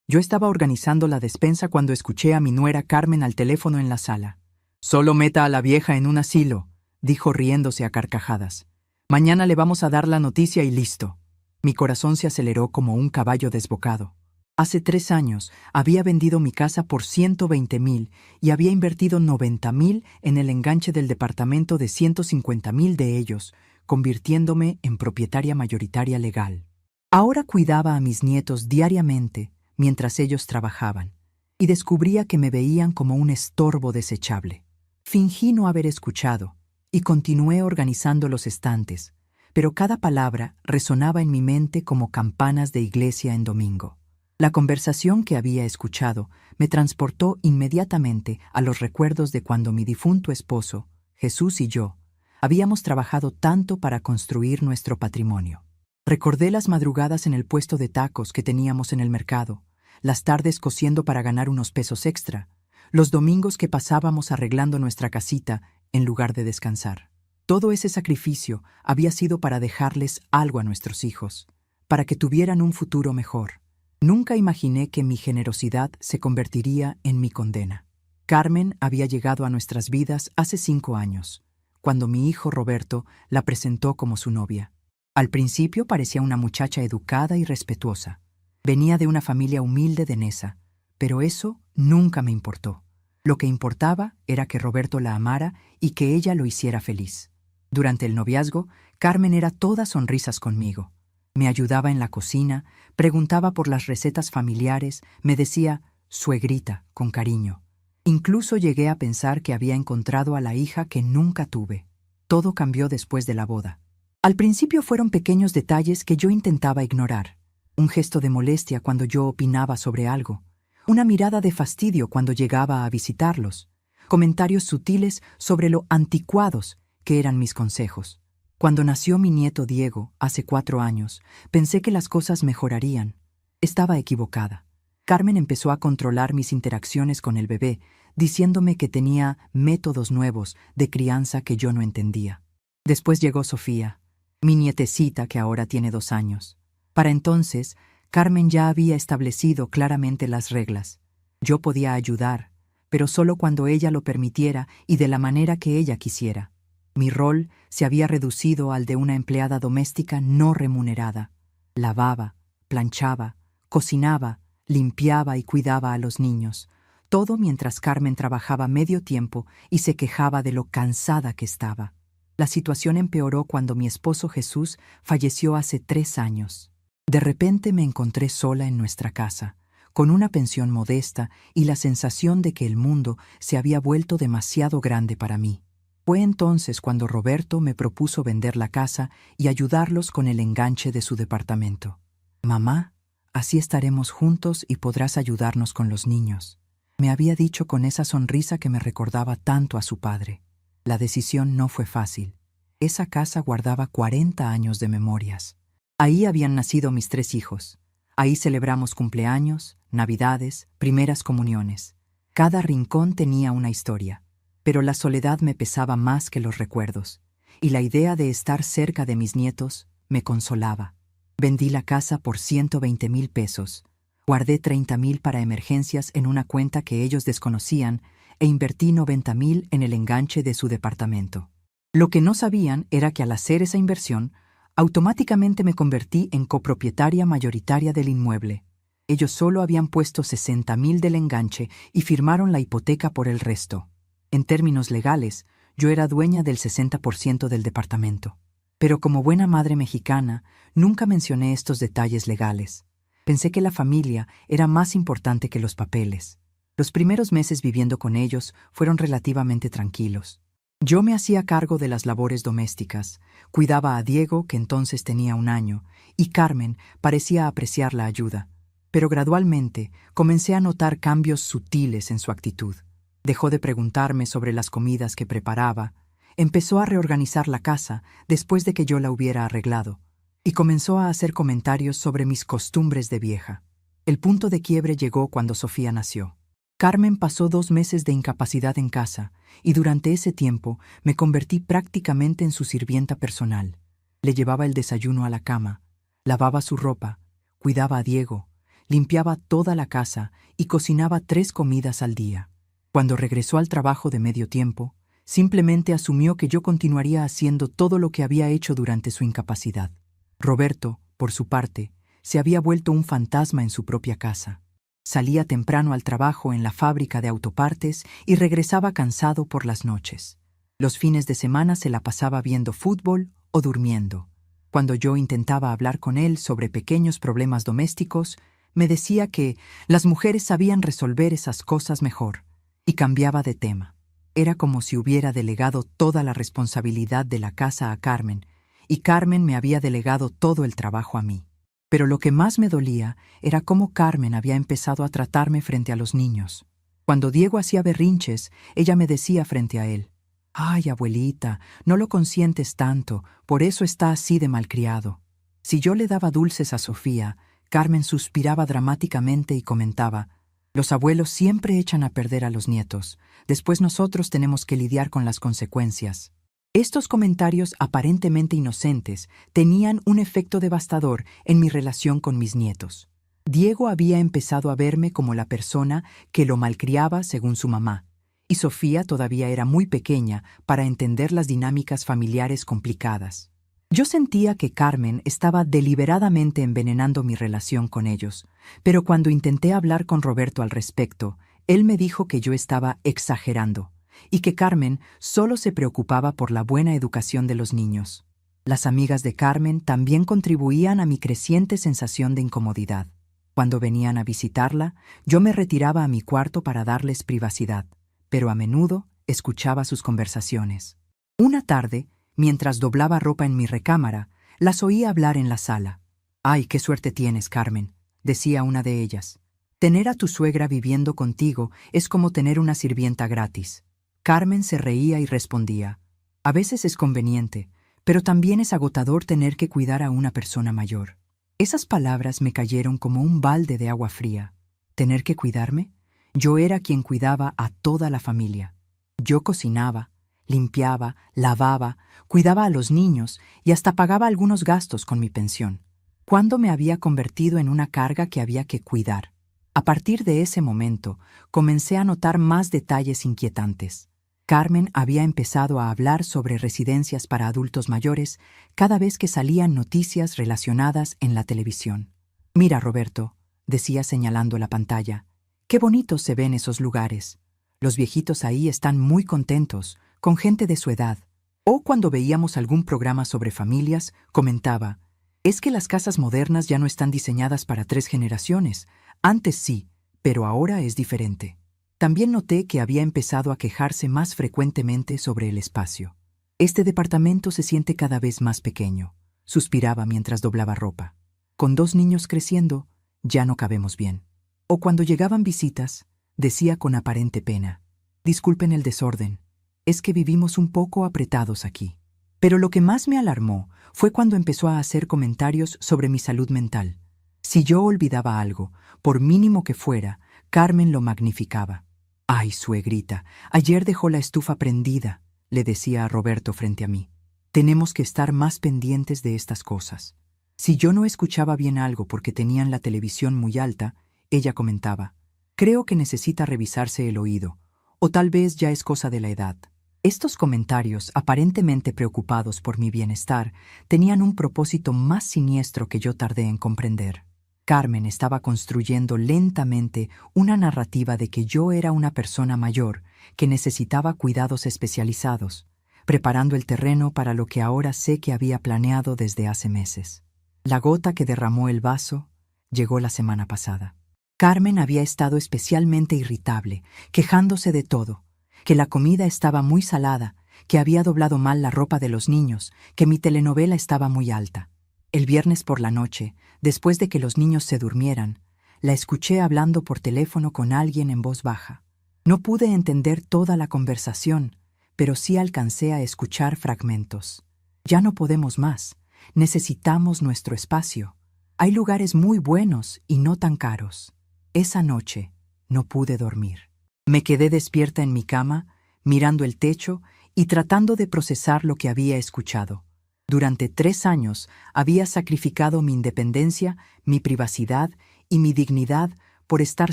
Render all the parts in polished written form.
Yo estaba organizando la despensa cuando escuché a mi nuera Carmen al teléfono en la sala. «Solo meta a la vieja en un asilo», dijo riéndose a carcajadas. «Mañana le vamos a dar la noticia y listo». Mi corazón se aceleró como un caballo desbocado. Hace 3 años había vendido mi casa por 120,000 y había invertido 90,000 en el enganche del departamento de 150,000 de ellos, convirtiéndome en propietaria mayoritaria legal. Ahora cuidaba a mis nietos diariamente mientras ellos trabajaban, y descubría que me veían como un estorbo desechable. Fingí no haber escuchado, y continué organizando los estantes, pero cada palabra resonaba en mi mente como campanas de iglesia en domingo. La conversación que había escuchado me transportó inmediatamente a los recuerdos de cuando mi difunto esposo, Jesús y yo, habíamos trabajado tanto para construir nuestro patrimonio. Recordé las madrugadas en el puesto de tacos que teníamos en el mercado, las tardes cosiendo para ganar unos pesos extra, los domingos que pasábamos arreglando nuestra casita en lugar de descansar. Todo ese sacrificio había sido para dejarles algo a nuestros hijos, para que tuvieran un futuro mejor. Nunca imaginé que mi generosidad se convertiría en mi condena. Carmen había llegado a nuestras vidas hace 5 años, cuando mi hijo Roberto la presentó como su novia. Al principio parecía una muchacha educada y respetuosa. Venía de una familia humilde de Neza, pero eso nunca me importó. Lo que importaba era que Roberto la amara y que ella lo hiciera feliz. Durante el noviazgo, Carmen era toda sonrisas conmigo. Me ayudaba en la cocina, preguntaba por las recetas familiares, me decía «suegrita» con cariño. Incluso llegué a pensar que había encontrado a la hija que nunca tuve. Todo cambió después de la boda. Al principio fueron pequeños detalles que yo intentaba ignorar. Un gesto de molestia cuando yo opinaba sobre algo. Una mirada de fastidio cuando llegaba a visitarlos. Comentarios sutiles sobre lo anticuados que eran mis consejos. Cuando nació mi nieto Diego, hace 4 años, pensé que las cosas mejorarían. Estaba equivocada. Carmen empezó a controlar mis interacciones con el bebé, diciéndome que tenía métodos nuevos de crianza que yo no entendía. Después llegó Sofía, mi nietecita que ahora tiene 2 años. Para entonces, Carmen ya había establecido claramente las reglas. Yo podía ayudar, pero solo cuando ella lo permitiera y de la manera que ella quisiera. Mi rol se había reducido al de una empleada doméstica no remunerada. Lavaba, planchaba, cocinaba, limpiaba y cuidaba a los niños, todo mientras Carmen trabajaba medio tiempo y se quejaba de lo cansada que estaba. La situación empeoró cuando mi esposo Jesús falleció hace 3 años. De repente me encontré sola en nuestra casa, con una pensión modesta y la sensación de que el mundo se había vuelto demasiado grande para mí. Fue entonces cuando Roberto me propuso vender la casa y ayudarlos con el enganche de su departamento. «Mamá, así estaremos juntos y podrás ayudarnos con los niños», me había dicho con esa sonrisa que me recordaba tanto a su padre. La decisión no fue fácil. Esa casa guardaba 40 años de memorias. Ahí habían nacido mis 3 hijos. Ahí celebramos cumpleaños, navidades, primeras comuniones. Cada rincón tenía una historia. Pero la soledad me pesaba más que los recuerdos, y la idea de estar cerca de mis nietos me consolaba. Vendí la casa por 120,000 pesos. Guardé 30,000 para emergencias en una cuenta que ellos desconocían e invertí 90,000 en el enganche de su departamento. Lo que no sabían era que al hacer esa inversión, automáticamente me convertí en copropietaria mayoritaria del inmueble. Ellos solo habían puesto 60,000 del enganche y firmaron la hipoteca por el resto. En términos legales, yo era dueña del 60% del departamento. Pero como buena madre mexicana, nunca mencioné estos detalles legales. Pensé que la familia era más importante que los papeles. Los primeros meses viviendo con ellos fueron relativamente tranquilos. Yo me hacía cargo de las labores domésticas, cuidaba a Diego, que entonces tenía 1 año, y Carmen parecía apreciar la ayuda. Pero gradualmente comencé a notar cambios sutiles en su actitud. Dejó de preguntarme sobre las comidas que preparaba, empezó a reorganizar la casa después de que yo la hubiera arreglado, y comenzó a hacer comentarios sobre mis costumbres de vieja. El punto de quiebre llegó cuando Sofía nació. Carmen pasó 2 meses de incapacidad en casa, y durante ese tiempo me convertí prácticamente en su sirvienta personal. Le llevaba el desayuno a la cama, lavaba su ropa, cuidaba a Diego, limpiaba toda la casa y cocinaba 3 comidas al día. Cuando regresó al trabajo de medio tiempo, simplemente asumió que yo continuaría haciendo todo lo que había hecho durante su incapacidad. Roberto, por su parte, se había vuelto un fantasma en su propia casa. Salía temprano al trabajo en la fábrica de autopartes y regresaba cansado por las noches. Los fines de semana se la pasaba viendo fútbol o durmiendo. Cuando yo intentaba hablar con él sobre pequeños problemas domésticos, me decía que las mujeres sabían resolver esas cosas mejor, y cambiaba de tema. Era como si hubiera delegado toda la responsabilidad de la casa a Carmen, y Carmen me había delegado todo el trabajo a mí. Pero lo que más me dolía era cómo Carmen había empezado a tratarme frente a los niños. Cuando Diego hacía berrinches, ella me decía frente a él: «Ay, abuelita, no lo consientes tanto, por eso está así de malcriado». Si yo le daba dulces a Sofía, Carmen suspiraba dramáticamente y comentaba: «Los abuelos siempre echan a perder a los nietos. Después nosotros tenemos que lidiar con las consecuencias». Estos comentarios aparentemente inocentes tenían un efecto devastador en mi relación con mis nietos. Diego había empezado a verme como la persona que lo malcriaba según su mamá, y Sofía todavía era muy pequeña para entender las dinámicas familiares complicadas. Yo sentía que Carmen estaba deliberadamente envenenando mi relación con ellos, pero cuando intenté hablar con Roberto al respecto, él me dijo que yo estaba exagerando y que Carmen solo se preocupaba por la buena educación de los niños. Las amigas de Carmen también contribuían a mi creciente sensación de incomodidad. Cuando venían a visitarla, yo me retiraba a mi cuarto para darles privacidad, pero a menudo escuchaba sus conversaciones. Una tarde, mientras doblaba ropa en mi recámara, las oí hablar en la sala. «Ay, qué suerte tienes, Carmen», decía una de ellas. «Tener a tu suegra viviendo contigo es como tener una sirvienta gratis». Carmen se reía y respondía: «A veces es conveniente, pero también es agotador tener que cuidar a una persona mayor». Esas palabras me cayeron como un balde de agua fría. ¿Tener que cuidarme? Yo era quien cuidaba a toda la familia. Yo cocinaba, limpiaba, lavaba, cuidaba a los niños y hasta pagaba algunos gastos con mi pensión. ¿Cuándo me había convertido en una carga que había que cuidar? A partir de ese momento, comencé a notar más detalles inquietantes. Carmen había empezado a hablar sobre residencias para adultos mayores cada vez que salían noticias relacionadas en la televisión. «Mira, Roberto», decía señalando la pantalla, «qué bonitos se ven esos lugares. Los viejitos ahí están muy contentos, con gente de su edad». O cuando veíamos algún programa sobre familias, comentaba: «Es que las casas modernas ya no están diseñadas para 3 generaciones. Antes sí, pero ahora es diferente». También noté que había empezado a quejarse más frecuentemente sobre el espacio. «Este departamento se siente cada vez más pequeño», suspiraba mientras doblaba ropa. «Con 2 niños creciendo, ya no cabemos bien». O cuando llegaban visitas, decía con aparente pena: «Disculpen el desorden, es que vivimos un poco apretados aquí». Pero lo que más me alarmó fue cuando empezó a hacer comentarios sobre mi salud mental. Si yo olvidaba algo, por mínimo que fuera, Carmen lo magnificaba. «Ay, suegrita, ayer dejó la estufa prendida», le decía a Roberto frente a mí. «Tenemos que estar más pendientes de estas cosas». Si yo no escuchaba bien algo porque tenían la televisión muy alta, ella comentaba: «Creo que necesita revisarse el oído, o tal vez ya es cosa de la edad». Estos comentarios, aparentemente preocupados por mi bienestar, tenían un propósito más siniestro que yo tardé en comprender. Carmen estaba construyendo lentamente una narrativa de que yo era una persona mayor que necesitaba cuidados especializados, preparando el terreno para lo que ahora sé que había planeado desde hace meses. La gota que derramó el vaso llegó la semana pasada. Carmen había estado especialmente irritable, quejándose de todo, que la comida estaba muy salada, que había doblado mal la ropa de los niños, que mi telenovela estaba muy alta. El viernes por la noche, después de que los niños se durmieran, la escuché hablando por teléfono con alguien en voz baja. No pude entender toda la conversación, pero sí alcancé a escuchar fragmentos. «Ya no podemos más. Necesitamos nuestro espacio. Hay lugares muy buenos y no tan caros». Esa noche no pude dormir. Me quedé despierta en mi cama, mirando el techo y tratando de procesar lo que había escuchado. Durante 3 años había sacrificado mi independencia, mi privacidad y mi dignidad por estar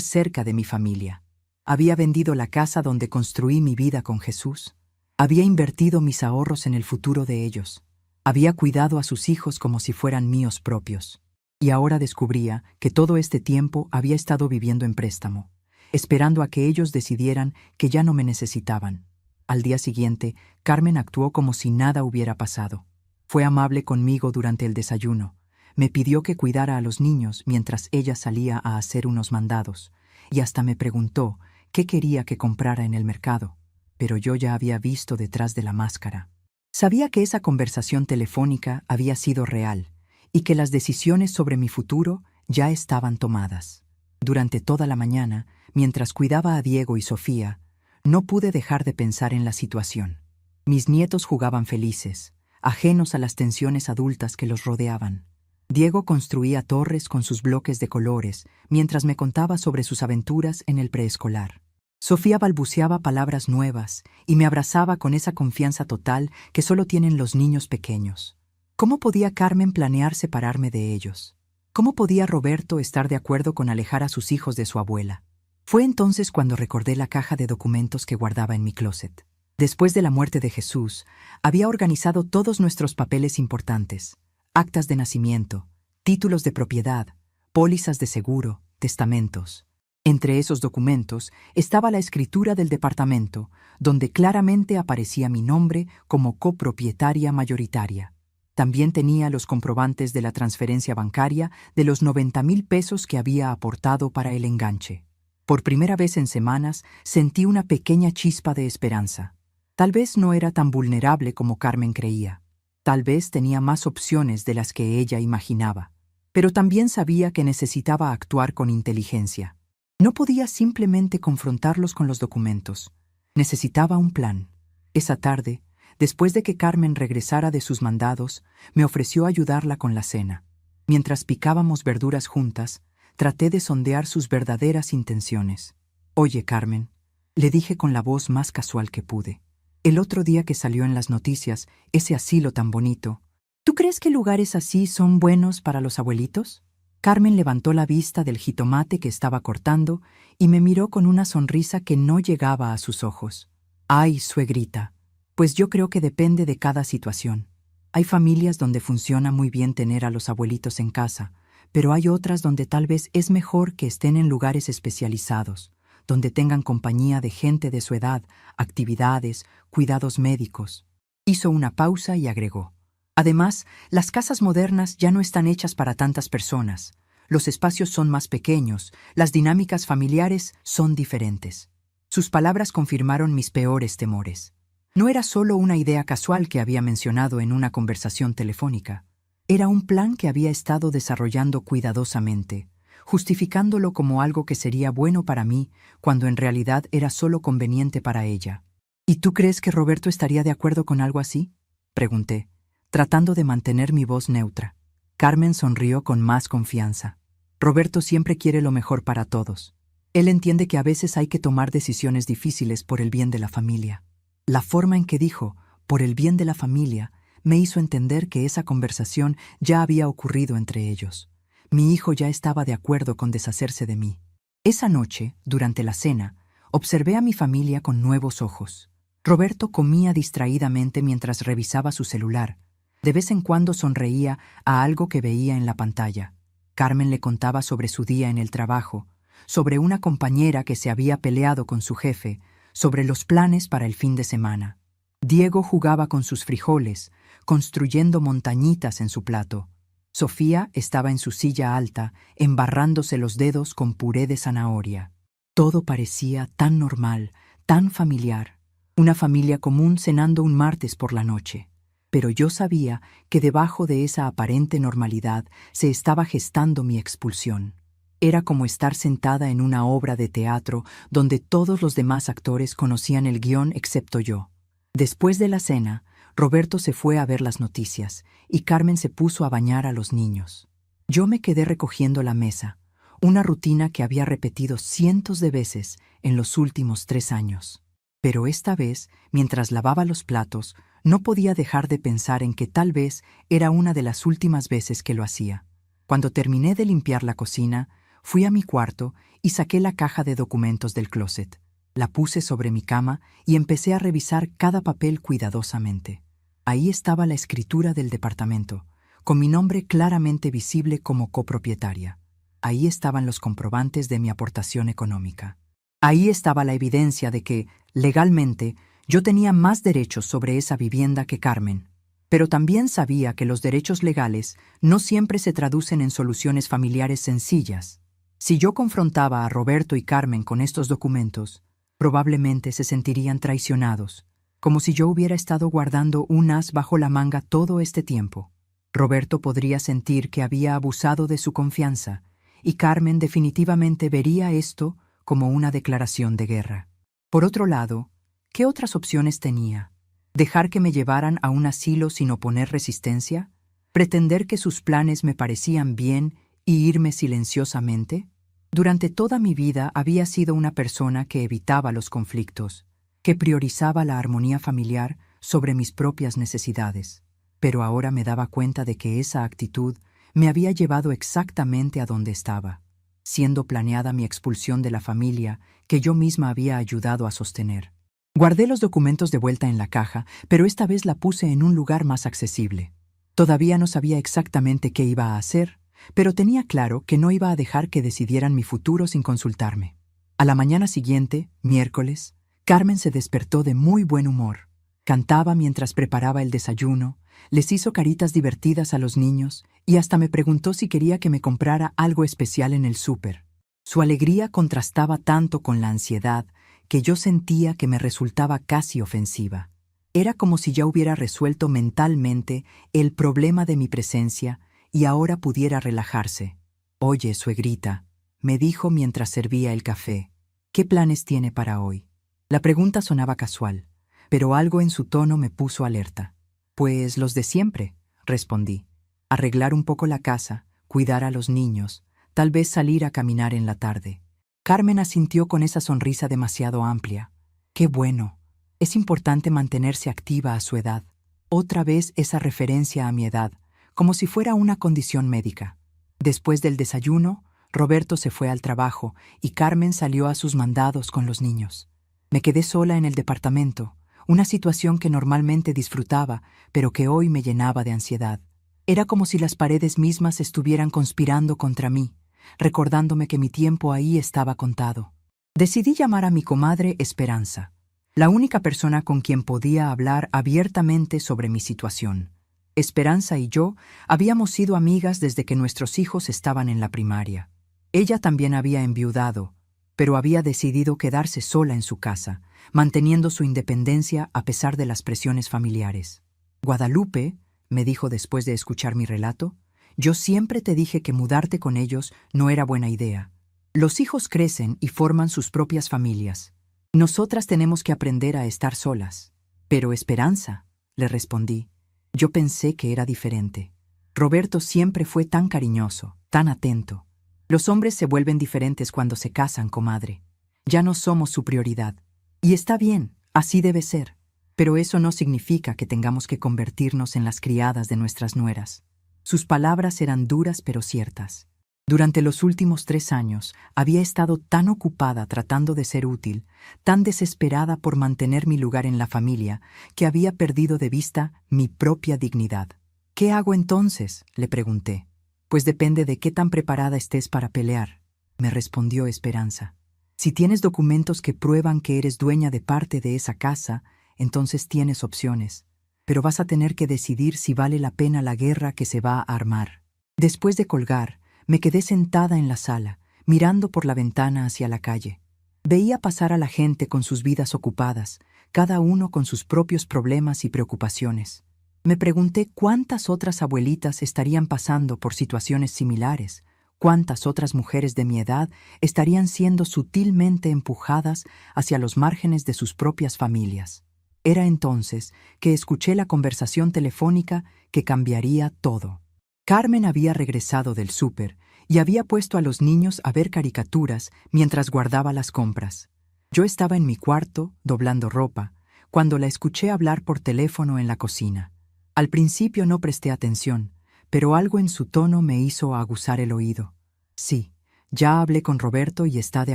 cerca de mi familia. Había vendido la casa donde construí mi vida con Jesús. Había invertido mis ahorros en el futuro de ellos. Había cuidado a sus hijos como si fueran míos propios. Y ahora descubría que todo este tiempo había estado viviendo en préstamo, esperando a que ellos decidieran que ya no me necesitaban. Al día siguiente, Carmen actuó como si nada hubiera pasado. Fue amable conmigo durante el desayuno. Me pidió que cuidara a los niños mientras ella salía a hacer unos mandados, y hasta me preguntó qué quería que comprara en el mercado. Pero yo ya había visto detrás de la máscara. Sabía que esa conversación telefónica había sido real, y que las decisiones sobre mi futuro ya estaban tomadas. Durante toda la mañana, mientras cuidaba a Diego y Sofía, no pude dejar de pensar en la situación. Mis nietos jugaban felices, ajenos a las tensiones adultas que los rodeaban. Diego construía torres con sus bloques de colores, mientras me contaba sobre sus aventuras en el preescolar. Sofía balbuceaba palabras nuevas y me abrazaba con esa confianza total que solo tienen los niños pequeños. ¿Cómo podía Carmen planear separarme de ellos? ¿Cómo podía Roberto estar de acuerdo con alejar a sus hijos de su abuela? Fue entonces cuando recordé la caja de documentos que guardaba en mi closet. Después de la muerte de Jesús, había organizado todos nuestros papeles importantes: actas de nacimiento, títulos de propiedad, pólizas de seguro, testamentos. Entre esos documentos estaba la escritura del departamento, donde claramente aparecía mi nombre como copropietaria mayoritaria. También tenía los comprobantes de la transferencia bancaria de los 90,000 pesos que había aportado para el enganche. Por primera vez en semanas sentí una pequeña chispa de esperanza. Tal vez no era tan vulnerable como Carmen creía. Tal vez tenía más opciones de las que ella imaginaba. Pero también sabía que necesitaba actuar con inteligencia. No podía simplemente confrontarlos con los documentos. Necesitaba un plan. Esa tarde, después de que Carmen regresara de sus mandados, me ofreció ayudarla con la cena. Mientras picábamos verduras juntas, traté de sondear sus verdaderas intenciones. «Oye, Carmen», le dije con la voz más casual que pude. «El otro día que salió en las noticias, ese asilo tan bonito, ¿tú crees que lugares así son buenos para los abuelitos?» Carmen levantó la vista del jitomate que estaba cortando y me miró con una sonrisa que no llegaba a sus ojos. «Ay, suegrita, pues yo creo que depende de cada situación. Hay familias donde funciona muy bien tener a los abuelitos en casa, pero hay otras donde tal vez es mejor que estén en lugares especializados, donde tengan compañía de gente de su edad, actividades, cuidados médicos». Hizo una pausa y agregó: «Además, las casas modernas ya no están hechas para tantas personas. Los espacios son más pequeños, las dinámicas familiares son diferentes». Sus palabras confirmaron mis peores temores. No era solo una idea casual que había mencionado en una conversación telefónica. Era un plan que había estado desarrollando cuidadosamente, justificándolo como algo que sería bueno para mí, cuando en realidad era solo conveniente para ella. «¿Y tú crees que Roberto estaría de acuerdo con algo así?», pregunté, tratando de mantener mi voz neutra. Carmen sonrió con más confianza. «Roberto siempre quiere lo mejor para todos. Él entiende que a veces hay que tomar decisiones difíciles por el bien de la familia». La forma en que dijo «por el bien de la familia» me hizo entender que esa conversación ya había ocurrido entre ellos. Mi hijo ya estaba de acuerdo con deshacerse de mí. Esa noche, durante la cena, observé a mi familia con nuevos ojos. Roberto comía distraídamente mientras revisaba su celular. De vez en cuando sonreía a algo que veía en la pantalla. Carmen le contaba sobre su día en el trabajo, sobre una compañera que se había peleado con su jefe, sobre los planes para el fin de semana. Diego jugaba con sus frijoles, construyendo montañitas en su plato. Sofía estaba en su silla alta, embarrándose los dedos con puré de zanahoria. Todo parecía tan normal, tan familiar. Una familia común cenando un martes por la noche. Pero yo sabía que debajo de esa aparente normalidad se estaba gestando mi expulsión. Era como estar sentada en una obra de teatro donde todos los demás actores conocían el guión excepto yo. Después de la cena, Roberto se fue a ver las noticias y Carmen se puso a bañar a los niños. Yo me quedé recogiendo la mesa, una rutina que había repetido cientos de veces en los últimos 3 años. Pero esta vez, mientras lavaba los platos, no podía dejar de pensar en que tal vez era una de las últimas veces que lo hacía. Cuando terminé de limpiar la cocina, Fui a mi cuarto y saqué la caja de documentos del closet. La puse sobre mi cama y empecé a revisar cada papel cuidadosamente. Ahí estaba la escritura del departamento, con mi nombre claramente visible como copropietaria. Ahí estaban los comprobantes de mi aportación económica. Ahí estaba la evidencia de que, legalmente, yo tenía más derechos sobre esa vivienda que Carmen. Pero también sabía que los derechos legales no siempre se traducen en soluciones familiares sencillas. Si yo confrontaba a Roberto y Carmen con estos documentos, probablemente se sentirían traicionados, como si yo hubiera estado guardando un as bajo la manga todo este tiempo. Roberto podría sentir que había abusado de su confianza, y Carmen definitivamente vería esto como una declaración de guerra. Por otro lado, ¿qué otras opciones tenía? ¿Dejar que me llevaran a un asilo sin oponer resistencia? ¿Pretender que sus planes me parecían bien y irme silenciosamente? Durante toda mi vida había sido una persona que evitaba los conflictos, que priorizaba la armonía familiar sobre mis propias necesidades. Pero ahora me daba cuenta de que esa actitud me había llevado exactamente a donde estaba, siendo planeada mi expulsión de la familia que yo misma había ayudado a sostener. Guardé los documentos de vuelta en la caja, pero esta vez la puse en un lugar más accesible. Todavía no sabía exactamente qué iba a hacer, pero tenía claro que no iba a dejar que decidieran mi futuro sin consultarme. A la mañana siguiente, miércoles, Carmen se despertó de muy buen humor. Cantaba mientras preparaba el desayuno, les hizo caritas divertidas a los niños y hasta me preguntó si quería que me comprara algo especial en el súper. Su alegría contrastaba tanto con la ansiedad que yo sentía que me resultaba casi ofensiva. Era como si ya hubiera resuelto mentalmente el problema de mi presencia y ahora pudiera relajarse. «Oye, suegrita», me dijo mientras servía el café, «¿qué planes tiene para hoy?». La pregunta sonaba casual, pero algo en su tono me puso alerta. «Pues los de siempre», respondí. «Arreglar un poco la casa, cuidar a los niños, tal vez salir a caminar en la tarde». Carmen asintió con esa sonrisa demasiado amplia. «Qué bueno. Es importante mantenerse activa a su edad». Otra vez esa referencia a mi edad, como si fuera una condición médica. Después del desayuno, Roberto se fue al trabajo y Carmen salió a sus mandados con los niños. Me quedé sola en el departamento, una situación que normalmente disfrutaba, pero que hoy me llenaba de ansiedad. Era como si las paredes mismas estuvieran conspirando contra mí, recordándome que mi tiempo ahí estaba contado. Decidí llamar a mi comadre Esperanza, la única persona con quien podía hablar abiertamente sobre mi situación. Esperanza y yo habíamos sido amigas desde que nuestros hijos estaban en la primaria. Ella también había enviudado, pero había decidido quedarse sola en su casa, manteniendo su independencia a pesar de las presiones familiares. «Guadalupe», me dijo después de escuchar mi relato, «yo siempre te dije que mudarte con ellos no era buena idea. Los hijos crecen y forman sus propias familias. Nosotras tenemos que aprender a estar solas». «Pero Esperanza», le respondí, «yo pensé que era diferente. Roberto siempre fue tan cariñoso, tan atento. Los hombres se vuelven diferentes cuando se casan, comadre. Ya no somos su prioridad. Y está bien, así debe ser. Pero eso no significa que tengamos que convertirnos en las criadas de nuestras nueras». Sus palabras eran duras pero ciertas. Durante los últimos 3 años había estado tan ocupada tratando de ser útil, tan desesperada por mantener mi lugar en la familia, que había perdido de vista mi propia dignidad. «¿Qué hago entonces?», le pregunté. «Pues depende de qué tan preparada estés para pelear», me respondió Esperanza. «Si tienes documentos que prueban que eres dueña de parte de esa casa, entonces tienes opciones. Pero vas a tener que decidir si vale la pena la guerra que se va a armar». Después de colgar, me quedé sentada en la sala, mirando por la ventana hacia la calle. Veía pasar a la gente con sus vidas ocupadas, cada uno con sus propios problemas y preocupaciones. Me pregunté cuántas otras abuelitas estarían pasando por situaciones similares, cuántas otras mujeres de mi edad estarían siendo sutilmente empujadas hacia los márgenes de sus propias familias. Era entonces que escuché la conversación telefónica que cambiaría todo. Carmen había regresado del súper y había puesto a los niños a ver caricaturas mientras guardaba las compras. Yo estaba en mi cuarto, doblando ropa, cuando la escuché hablar por teléfono en la cocina. Al principio no presté atención, pero algo en su tono me hizo aguzar el oído. «Sí, Ya hablé con Roberto y está de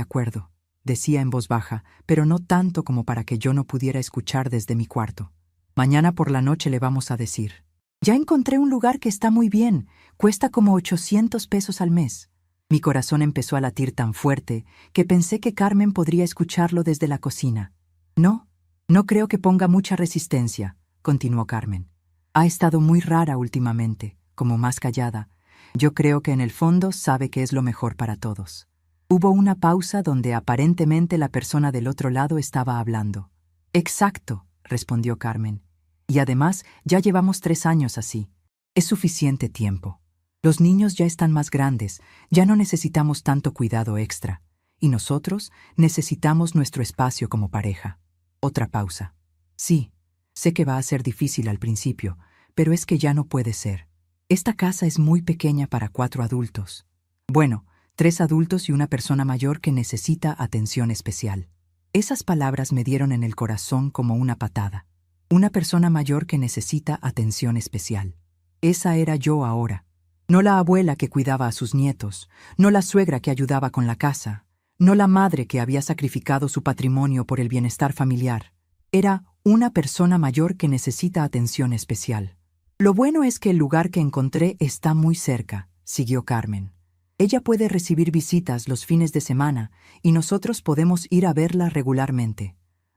acuerdo, decía en voz baja, pero no tanto como para que yo no pudiera escuchar desde mi cuarto. Mañana por la noche le vamos a decir. Ya encontré un lugar que está muy bien, cuesta como 800 pesos al mes. Mi corazón empezó a latir tan fuerte que pensé que Carmen podría escucharlo desde la cocina. No creo que ponga mucha resistencia, continuó Carmen. Ha estado muy rara últimamente, como más callada. Yo creo que en el fondo sabe que es lo mejor para todos. Hubo una pausa donde aparentemente la persona del otro lado estaba hablando. Exacto, respondió Carmen. Y además ya llevamos 3 años así. Es suficiente tiempo. Los niños ya están más grandes, ya no necesitamos tanto cuidado extra. Y nosotros necesitamos nuestro espacio como pareja. Otra pausa. Sí, sé que va a ser difícil al principio, pero es que ya no puede ser. Esta casa es muy pequeña para 4 adultos. Bueno, 3 adultos y una persona mayor que necesita atención especial. Esas palabras me dieron en el corazón como una patada. Una persona mayor que necesita atención especial. Esa era yo ahora. No la abuela que cuidaba a sus nietos, no la suegra que ayudaba con la casa, no la madre que había sacrificado su patrimonio por el bienestar familiar. Era una persona mayor que necesita atención especial. Lo bueno es que el lugar que encontré está muy cerca, siguió Carmen. Ella puede recibir visitas los fines de semana y nosotros podemos ir a verla regularmente.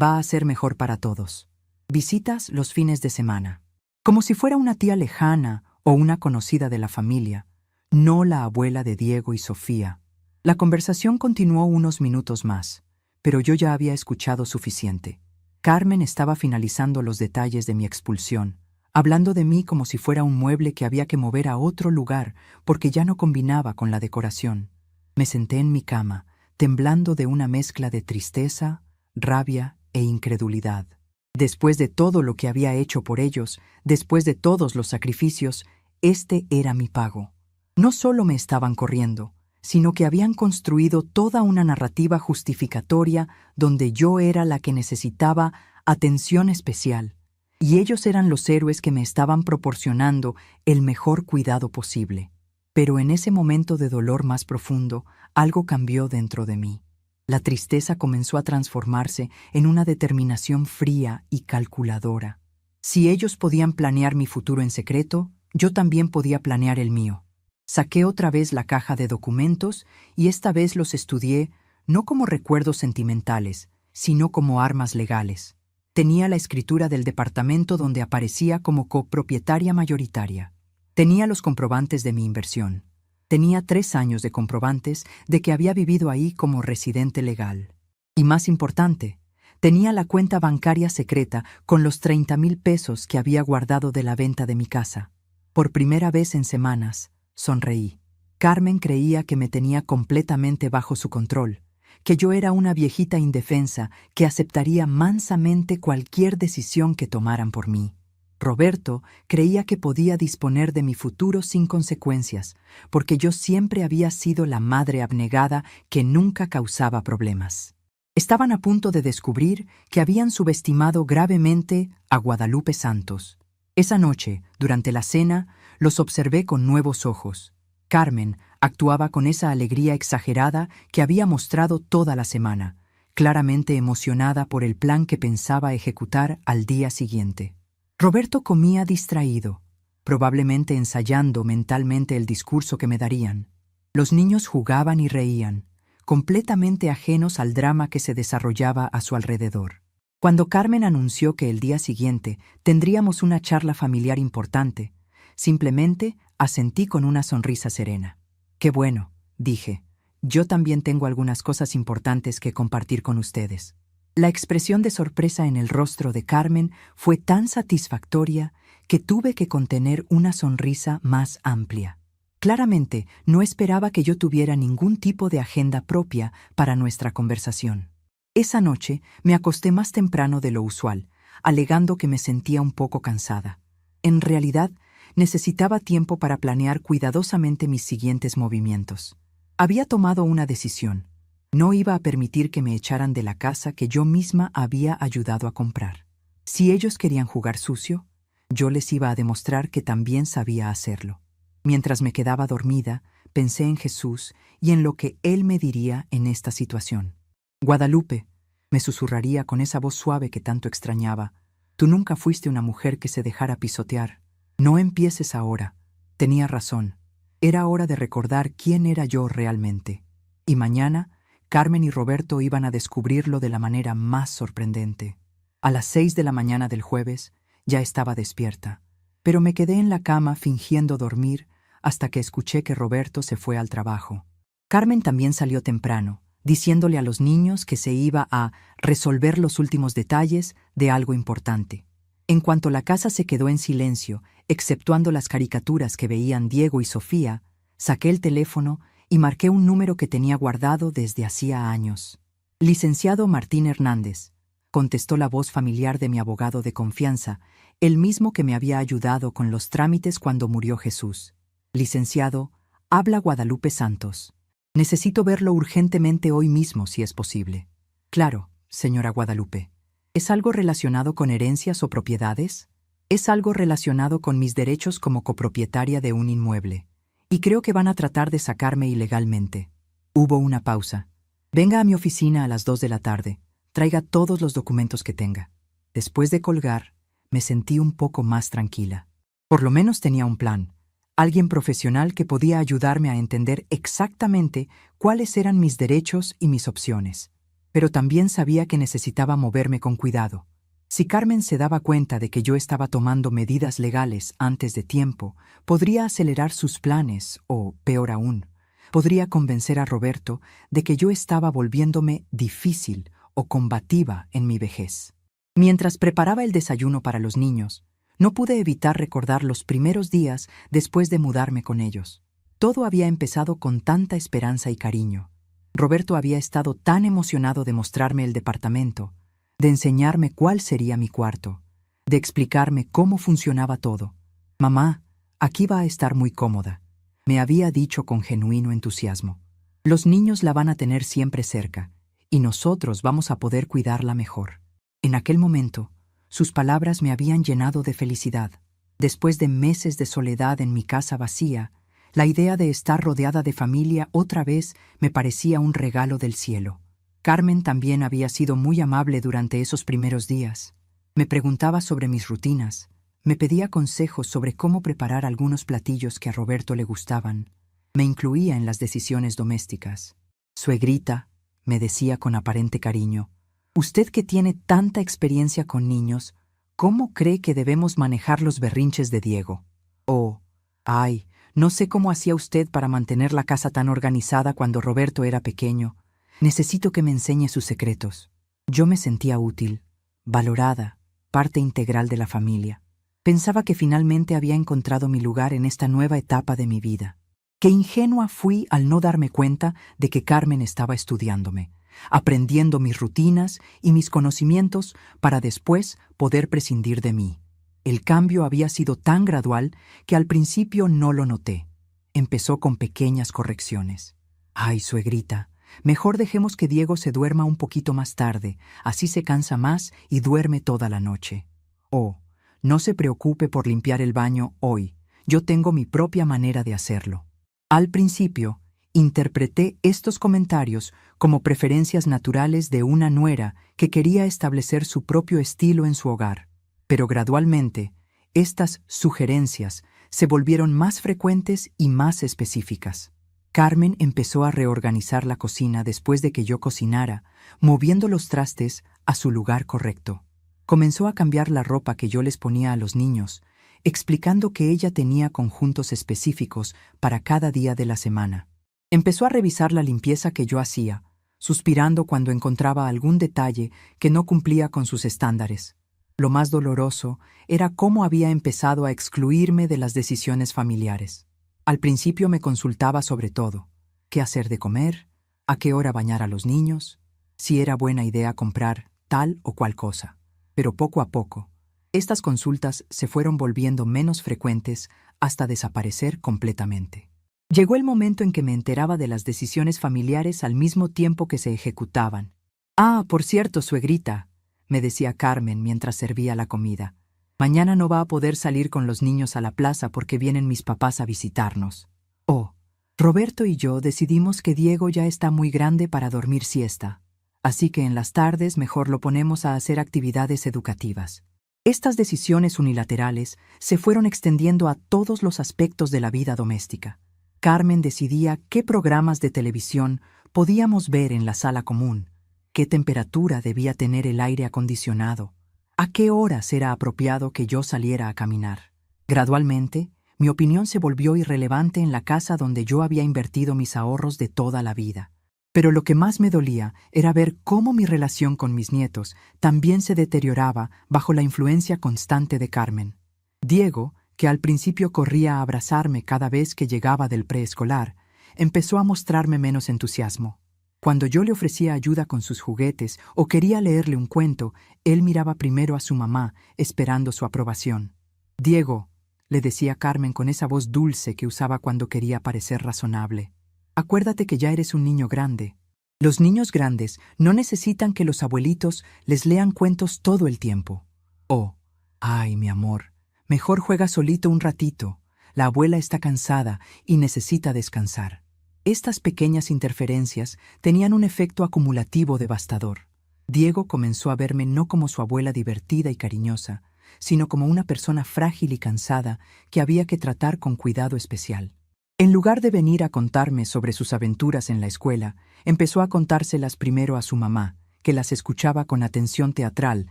Va a ser mejor para todos. Visitas los fines de semana. Como si fuera una tía lejana o una conocida de la familia, no la abuela de Diego y Sofía. La conversación continuó unos minutos más, pero yo ya había escuchado suficiente. Carmen estaba finalizando los detalles de mi expulsión, hablando de mí como si fuera un mueble que había que mover a otro lugar porque ya no combinaba con la decoración. Me senté en mi cama, temblando de una mezcla de tristeza, rabia e incredulidad. Después de todo lo que había hecho por ellos, después de todos los sacrificios, este era mi pago. No solo me estaban corriendo, sino que habían construido toda una narrativa justificatoria donde yo era la que necesitaba atención especial, y ellos eran los héroes que me estaban proporcionando el mejor cuidado posible. Pero en ese momento de dolor más profundo, algo cambió dentro de mí. La tristeza comenzó a transformarse en una determinación fría y calculadora. Si ellos podían planear mi futuro en secreto, yo también podía planear el mío. Saqué otra vez la caja de documentos y esta vez los estudié no como recuerdos sentimentales, sino como armas legales. Tenía la escritura del departamento donde aparecía como copropietaria mayoritaria. Tenía los comprobantes de mi inversión. Tenía 3 años de comprobantes de que había vivido ahí como residente legal. Y más importante, tenía la cuenta bancaria secreta con los 30,000 pesos que había guardado de la venta de mi casa. Por primera vez en semanas, sonreí. Carmen creía que me tenía completamente bajo su control, que yo era una viejita indefensa que aceptaría mansamente cualquier decisión que tomaran por mí. Roberto creía que podía disponer de mi futuro sin consecuencias, porque yo siempre había sido la madre abnegada que nunca causaba problemas. Estaban a punto de descubrir que habían subestimado gravemente a Guadalupe Santos. Esa noche, durante la cena, los observé con nuevos ojos. Carmen actuaba con esa alegría exagerada que había mostrado toda la semana, claramente emocionada por el plan que pensaba ejecutar al día siguiente. Roberto comía distraído, probablemente ensayando mentalmente el discurso que me darían. Los niños jugaban y reían, completamente ajenos al drama que se desarrollaba a su alrededor. Cuando Carmen anunció que el día siguiente tendríamos una charla familiar importante, simplemente asentí con una sonrisa serena. «Qué bueno», dije. «Yo también tengo algunas cosas importantes que compartir con ustedes». La expresión de sorpresa en el rostro de Carmen fue tan satisfactoria que tuve que contener una sonrisa más amplia. Claramente, no esperaba que yo tuviera ningún tipo de agenda propia para nuestra conversación. Esa noche me acosté más temprano de lo usual, alegando que me sentía un poco cansada. En realidad, necesitaba tiempo para planear cuidadosamente mis siguientes movimientos. Había tomado una decisión. No iba a permitir que me echaran de la casa que yo misma había ayudado a comprar. Si ellos querían jugar sucio, yo les iba a demostrar que también sabía hacerlo. Mientras me quedaba dormida, pensé en Jesús y en lo que Él me diría en esta situación. Guadalupe, me susurraría con esa voz suave que tanto extrañaba, tú nunca fuiste una mujer que se dejara pisotear. No empieces ahora. Tenía razón. Era hora de recordar quién era yo realmente. Y mañana, Carmen y Roberto iban a descubrirlo de la manera más sorprendente. A las 6 de la mañana del jueves, ya estaba despierta, pero me quedé en la cama fingiendo dormir hasta que escuché que Roberto se fue al trabajo. Carmen también salió temprano, diciéndole a los niños que se iba a resolver los últimos detalles de algo importante. En cuanto la casa se quedó en silencio, exceptuando las caricaturas que veían Diego y Sofía, saqué el teléfono y marqué un número que tenía guardado desde hacía años. Licenciado Martín Hernández, contestó la voz familiar de mi abogado de confianza, el mismo que me había ayudado con los trámites cuando murió Jesús. Licenciado, habla Guadalupe Santos. Necesito verlo urgentemente hoy mismo, si es posible. Claro, señora Guadalupe. ¿Es algo relacionado con herencias o propiedades? Es algo relacionado con mis derechos como copropietaria de un inmueble. Y creo que van a tratar de sacarme ilegalmente. Hubo una pausa. Venga a mi oficina a las 2 de la tarde. Traiga todos los documentos que tenga. Después de colgar, me sentí un poco más tranquila. Por lo menos tenía un plan. Alguien profesional que podía ayudarme a entender exactamente cuáles eran mis derechos y mis opciones. Pero también sabía que necesitaba moverme con cuidado. Si Carmen se daba cuenta de que yo estaba tomando medidas legales antes de tiempo, podría acelerar sus planes o, peor aún, podría convencer a Roberto de que yo estaba volviéndome difícil o combativa en mi vejez. Mientras preparaba el desayuno para los niños, no pude evitar recordar los primeros días después de mudarme con ellos. Todo había empezado con tanta esperanza y cariño. Roberto había estado tan emocionado de mostrarme el departamento, de enseñarme cuál sería mi cuarto, de explicarme cómo funcionaba todo. Mamá, aquí va a estar muy cómoda, me había dicho con genuino entusiasmo. Los niños la van a tener siempre cerca, y nosotros vamos a poder cuidarla mejor. En aquel momento, sus palabras me habían llenado de felicidad. Después de meses de soledad en mi casa vacía, la idea de estar rodeada de familia otra vez me parecía un regalo del cielo. Carmen también había sido muy amable durante esos primeros días. Me preguntaba sobre mis rutinas, me pedía consejos sobre cómo preparar algunos platillos que a Roberto le gustaban. Me incluía en las decisiones domésticas. Suegrita, me decía con aparente cariño, usted que tiene tanta experiencia con niños, ¿cómo cree que debemos manejar los berrinches de Diego? Oh, ay, no sé cómo hacía usted para mantener la casa tan organizada cuando Roberto era pequeño. Necesito que me enseñe sus secretos. Yo me sentía útil, valorada, parte integral de la familia. Pensaba que finalmente había encontrado mi lugar en esta nueva etapa de mi vida. Qué ingenua fui al no darme cuenta de que Carmen estaba estudiándome, aprendiendo mis rutinas y mis conocimientos para después poder prescindir de mí. El cambio había sido tan gradual que al principio no lo noté. Empezó con pequeñas correcciones. Ay, suegrita, mejor dejemos que Diego se duerma un poquito más tarde, así se cansa más y duerme toda la noche. Oh, no se preocupe por limpiar el baño hoy, yo tengo mi propia manera de hacerlo. Al principio, interpreté estos comentarios como preferencias naturales de una nuera que quería establecer su propio estilo en su hogar. Pero gradualmente, estas sugerencias se volvieron más frecuentes y más específicas. Carmen empezó a reorganizar la cocina después de que yo cocinara, moviendo los trastes a su lugar correcto. Comenzó a cambiar la ropa que yo les ponía a los niños, explicando que ella tenía conjuntos específicos para cada día de la semana. Empezó a revisar la limpieza que yo hacía, suspirando cuando encontraba algún detalle que no cumplía con sus estándares. Lo más doloroso era cómo había empezado a excluirme de las decisiones familiares. Al principio me consultaba sobre todo: qué hacer de comer, a qué hora bañar a los niños, si era buena idea comprar tal o cual cosa. Pero poco a poco, estas consultas se fueron volviendo menos frecuentes hasta desaparecer completamente. Llegó el momento en que me enteraba de las decisiones familiares al mismo tiempo que se ejecutaban. Ah, por cierto, suegrita, me decía Carmen mientras servía la comida. Mañana no va a poder salir con los niños a la plaza porque vienen mis papás a visitarnos. Oh, Roberto y yo decidimos que Diego ya está muy grande para dormir siesta, así que en las tardes mejor lo ponemos a hacer actividades educativas. Estas decisiones unilaterales se fueron extendiendo a todos los aspectos de la vida doméstica. Carmen decidía qué programas de televisión podíamos ver en la sala común, qué temperatura debía tener el aire acondicionado, a qué horas era apropiado que yo saliera a caminar. Gradualmente, mi opinión se volvió irrelevante en la casa donde yo había invertido mis ahorros de toda la vida. Pero lo que más me dolía era ver cómo mi relación con mis nietos también se deterioraba bajo la influencia constante de Carmen. Diego, que al principio corría a abrazarme cada vez que llegaba del preescolar, empezó a mostrarme menos entusiasmo. Cuando yo le ofrecía ayuda con sus juguetes o quería leerle un cuento, él miraba primero a su mamá, esperando su aprobación. «Diego», le decía Carmen con esa voz dulce que usaba cuando quería parecer razonable, «acuérdate que ya eres un niño grande. Los niños grandes no necesitan que los abuelitos les lean cuentos todo el tiempo. Oh, ay, mi amor, mejor juega solito un ratito. La abuela está cansada y necesita descansar». Estas pequeñas interferencias tenían un efecto acumulativo devastador. Diego comenzó a verme no como su abuela divertida y cariñosa, sino como una persona frágil y cansada que había que tratar con cuidado especial. En lugar de venir a contarme sobre sus aventuras en la escuela, empezó a contárselas primero a su mamá, que las escuchaba con atención teatral,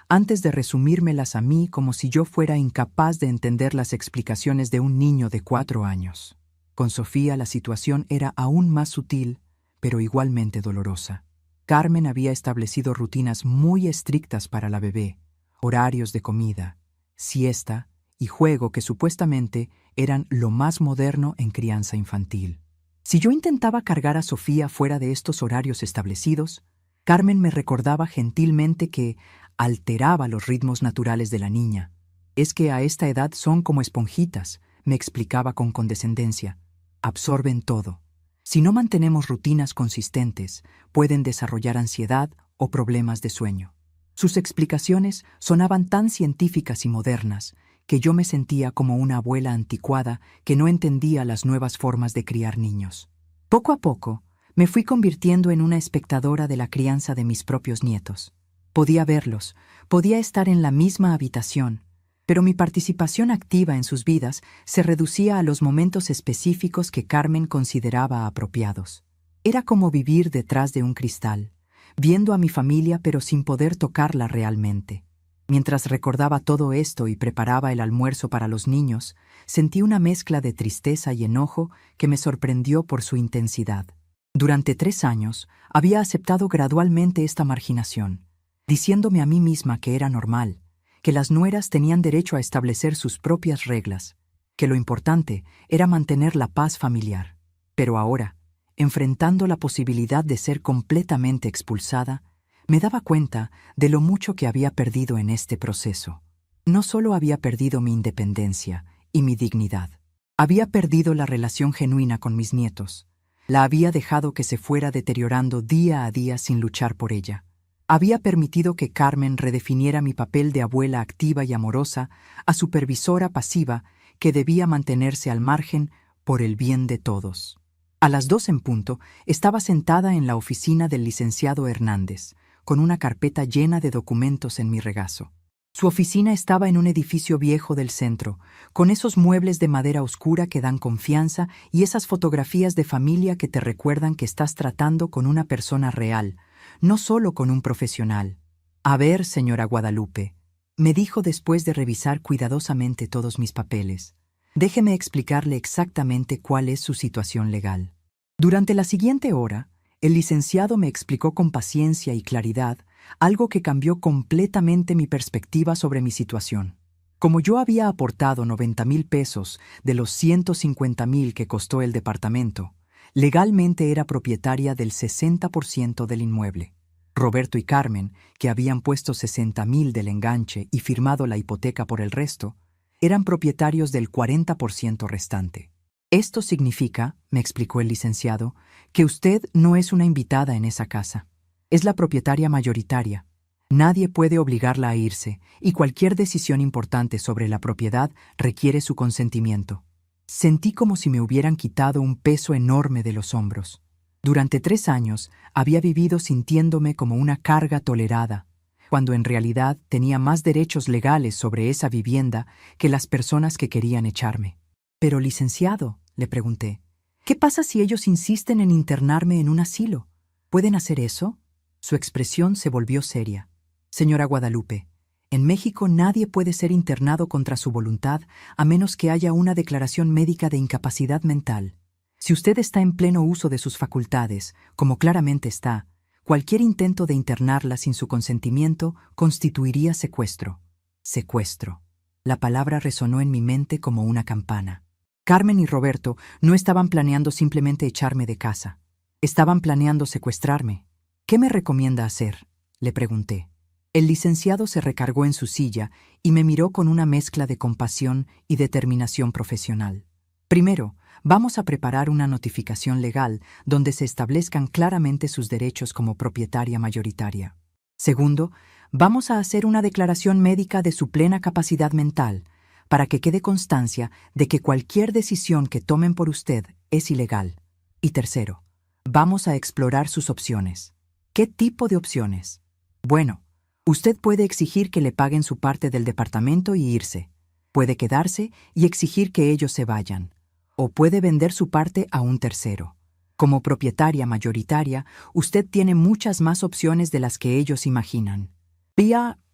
antes de resumírmelas a mí como si yo fuera incapaz de entender las explicaciones de un niño de 4 años. Con Sofía la situación era aún más sutil, pero igualmente dolorosa. Carmen había establecido rutinas muy estrictas para la bebé, horarios de comida, siesta y juego que supuestamente eran lo más moderno en crianza infantil. Si yo intentaba cargar a Sofía fuera de estos horarios establecidos, Carmen me recordaba gentilmente que alteraba los ritmos naturales de la niña. «Es que a esta edad son como esponjitas», me explicaba con condescendencia. «Absorben todo. Si no mantenemos rutinas consistentes, pueden desarrollar ansiedad o problemas de sueño». Sus explicaciones sonaban tan científicas y modernas que yo me sentía como una abuela anticuada que no entendía las nuevas formas de criar niños. Poco a poco, me fui convirtiendo en una espectadora de la crianza de mis propios nietos. Podía verlos, podía estar en la misma habitación, pero mi participación activa en sus vidas se reducía a los momentos específicos que Carmen consideraba apropiados. Era como vivir detrás de un cristal, viendo a mi familia pero sin poder tocarla realmente. Mientras recordaba todo esto y preparaba el almuerzo para los niños, sentí una mezcla de tristeza y enojo que me sorprendió por su intensidad. Durante 3 años había aceptado gradualmente esta marginación, diciéndome a mí misma que era normal, que las nueras tenían derecho a establecer sus propias reglas, que lo importante era mantener la paz familiar. Pero ahora, enfrentando la posibilidad de ser completamente expulsada, me daba cuenta de lo mucho que había perdido en este proceso. No solo había perdido mi independencia y mi dignidad, había perdido la relación genuina con mis nietos. La había dejado que se fuera deteriorando día a día sin luchar por ella. Había permitido que Carmen redefiniera mi papel de abuela activa y amorosa a supervisora pasiva que debía mantenerse al margen por el bien de todos. A las 2 en punto, estaba sentada en la oficina del licenciado Hernández, con una carpeta llena de documentos en mi regazo. Su oficina estaba en un edificio viejo del centro, con esos muebles de madera oscura que dan confianza y esas fotografías de familia que te recuerdan que estás tratando con una persona real, no solo con un profesional. «A ver, señora Guadalupe», me dijo después de revisar cuidadosamente todos mis papeles, «déjeme explicarle exactamente cuál es su situación legal». Durante la siguiente hora, el licenciado me explicó con paciencia y claridad algo que cambió completamente mi perspectiva sobre mi situación. Como yo había aportado 90,000 pesos de los 150,000 que costó el departamento, legalmente era propietaria del 60% del inmueble. Roberto y Carmen, que habían puesto 60,000 del enganche y firmado la hipoteca por el resto, eran propietarios del 40% restante. «Esto significa», me explicó el licenciado, «que usted no es una invitada en esa casa. Es la propietaria mayoritaria. Nadie puede obligarla a irse, y cualquier decisión importante sobre la propiedad requiere su consentimiento. Sentí como si me hubieran quitado un peso enorme de los hombros. Durante 3 años había vivido sintiéndome como una carga tolerada, cuando en realidad tenía más derechos legales sobre esa vivienda que las personas que querían echarme. «Pero, licenciado», le pregunté, «¿qué pasa si ellos insisten en internarme en un asilo? ¿Pueden hacer eso?» Su expresión se volvió seria. «Señora Guadalupe, en México nadie puede ser internado contra su voluntad a menos que haya una declaración médica de incapacidad mental. Si usted está en pleno uso de sus facultades, como claramente está, cualquier intento de internarla sin su consentimiento constituiría secuestro». Secuestro. La palabra resonó en mi mente como una campana. Carmen y Roberto no estaban planeando simplemente echarme de casa. Estaban planeando secuestrarme. «¿Qué me recomienda hacer?», le pregunté. El licenciado se recargó en su silla y me miró con una mezcla de compasión y determinación profesional. «Primero, vamos a preparar una notificación legal donde se establezcan claramente sus derechos como propietaria mayoritaria. Segundo, vamos a hacer una declaración médica de su plena capacidad mental, para que quede constancia de que cualquier decisión que tomen por usted es ilegal. Y tercero, vamos a explorar sus opciones». «¿Qué tipo de opciones?». «Bueno, usted puede exigir que le paguen su parte del departamento y irse. Puede quedarse y exigir que ellos se vayan. O puede vender su parte a un tercero. Como propietaria mayoritaria, usted tiene muchas más opciones de las que ellos imaginan».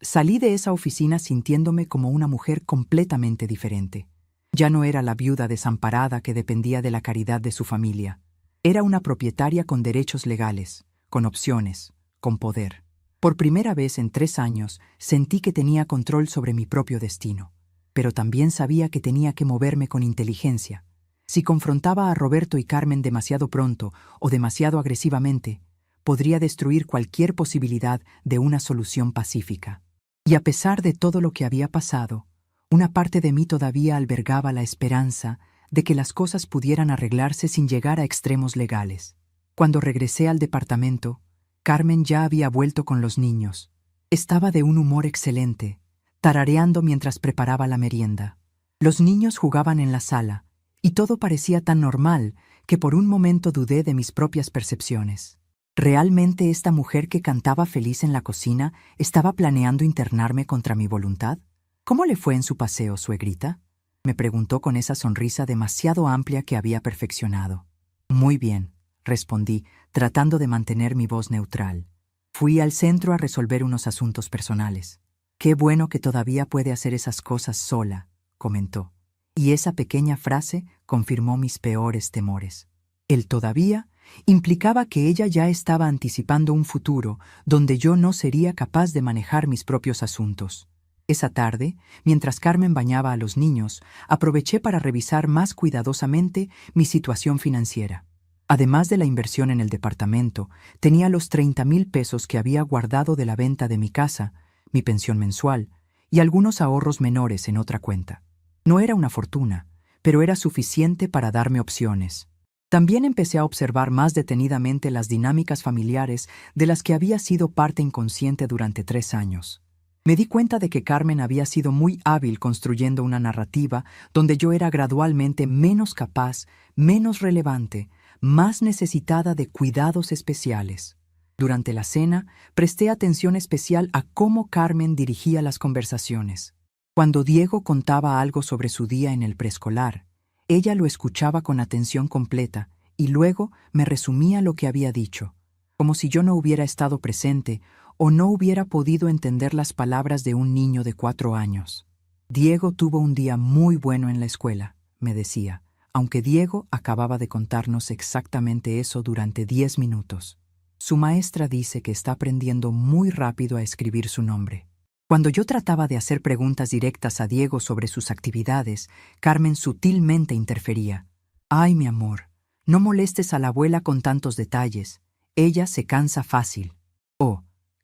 Salí de esa oficina sintiéndome como una mujer completamente diferente. Ya no era la viuda desamparada que dependía de la caridad de su familia. Era una propietaria con derechos legales, con opciones, con poder. Por primera vez en 3 años sentí que tenía control sobre mi propio destino, pero también sabía que tenía que moverme con inteligencia. Si confrontaba a Roberto y Carmen demasiado pronto o demasiado agresivamente, podría destruir cualquier posibilidad de una solución pacífica. Y a pesar de todo lo que había pasado, una parte de mí todavía albergaba la esperanza de que las cosas pudieran arreglarse sin llegar a extremos legales. Cuando regresé al departamento, Carmen ya había vuelto con los niños. Estaba de un humor excelente, tarareando mientras preparaba la merienda. Los niños jugaban en la sala, y todo parecía tan normal que por un momento dudé de mis propias percepciones. ¿Realmente esta mujer que cantaba feliz en la cocina estaba planeando internarme contra mi voluntad? «¿Cómo le fue en su paseo, suegrita?», me preguntó con esa sonrisa demasiado amplia que había perfeccionado. «Muy bien», respondí, tratando de mantener mi voz neutral. «Fui al centro a resolver unos asuntos personales». «Qué bueno que todavía puede hacer esas cosas sola», comentó. Y esa pequeña frase confirmó mis peores temores. El todavía implicaba que ella ya estaba anticipando un futuro donde yo no sería capaz de manejar mis propios asuntos. Esa tarde, mientras Carmen bañaba a los niños, aproveché para revisar más cuidadosamente mi situación financiera. Además de la inversión en el departamento, tenía los 30,000 pesos que había guardado de la venta de mi casa, mi pensión mensual y algunos ahorros menores en otra cuenta. No era una fortuna, pero era suficiente para darme opciones. También empecé a observar más detenidamente las dinámicas familiares de las que había sido parte inconsciente durante 3 años. Me di cuenta de que Carmen había sido muy hábil construyendo una narrativa donde yo era gradualmente menos capaz, menos relevante, más necesitada de cuidados especiales. Durante la cena, presté atención especial a cómo Carmen dirigía las conversaciones. Cuando Diego contaba algo sobre su día en el preescolar, ella lo escuchaba con atención completa y luego me resumía lo que había dicho, como si yo no hubiera estado presente o no hubiera podido entender las palabras de un niño de 4 años. «Diego tuvo un día muy bueno en la escuela», me decía, aunque Diego acababa de contarnos exactamente eso durante 10 minutos. «Su maestra dice que está aprendiendo muy rápido a escribir su nombre». Cuando yo trataba de hacer preguntas directas a Diego sobre sus actividades, Carmen sutilmente interfería. «Ay, mi amor, no molestes a la abuela con tantos detalles. Ella se cansa fácil». «Oh,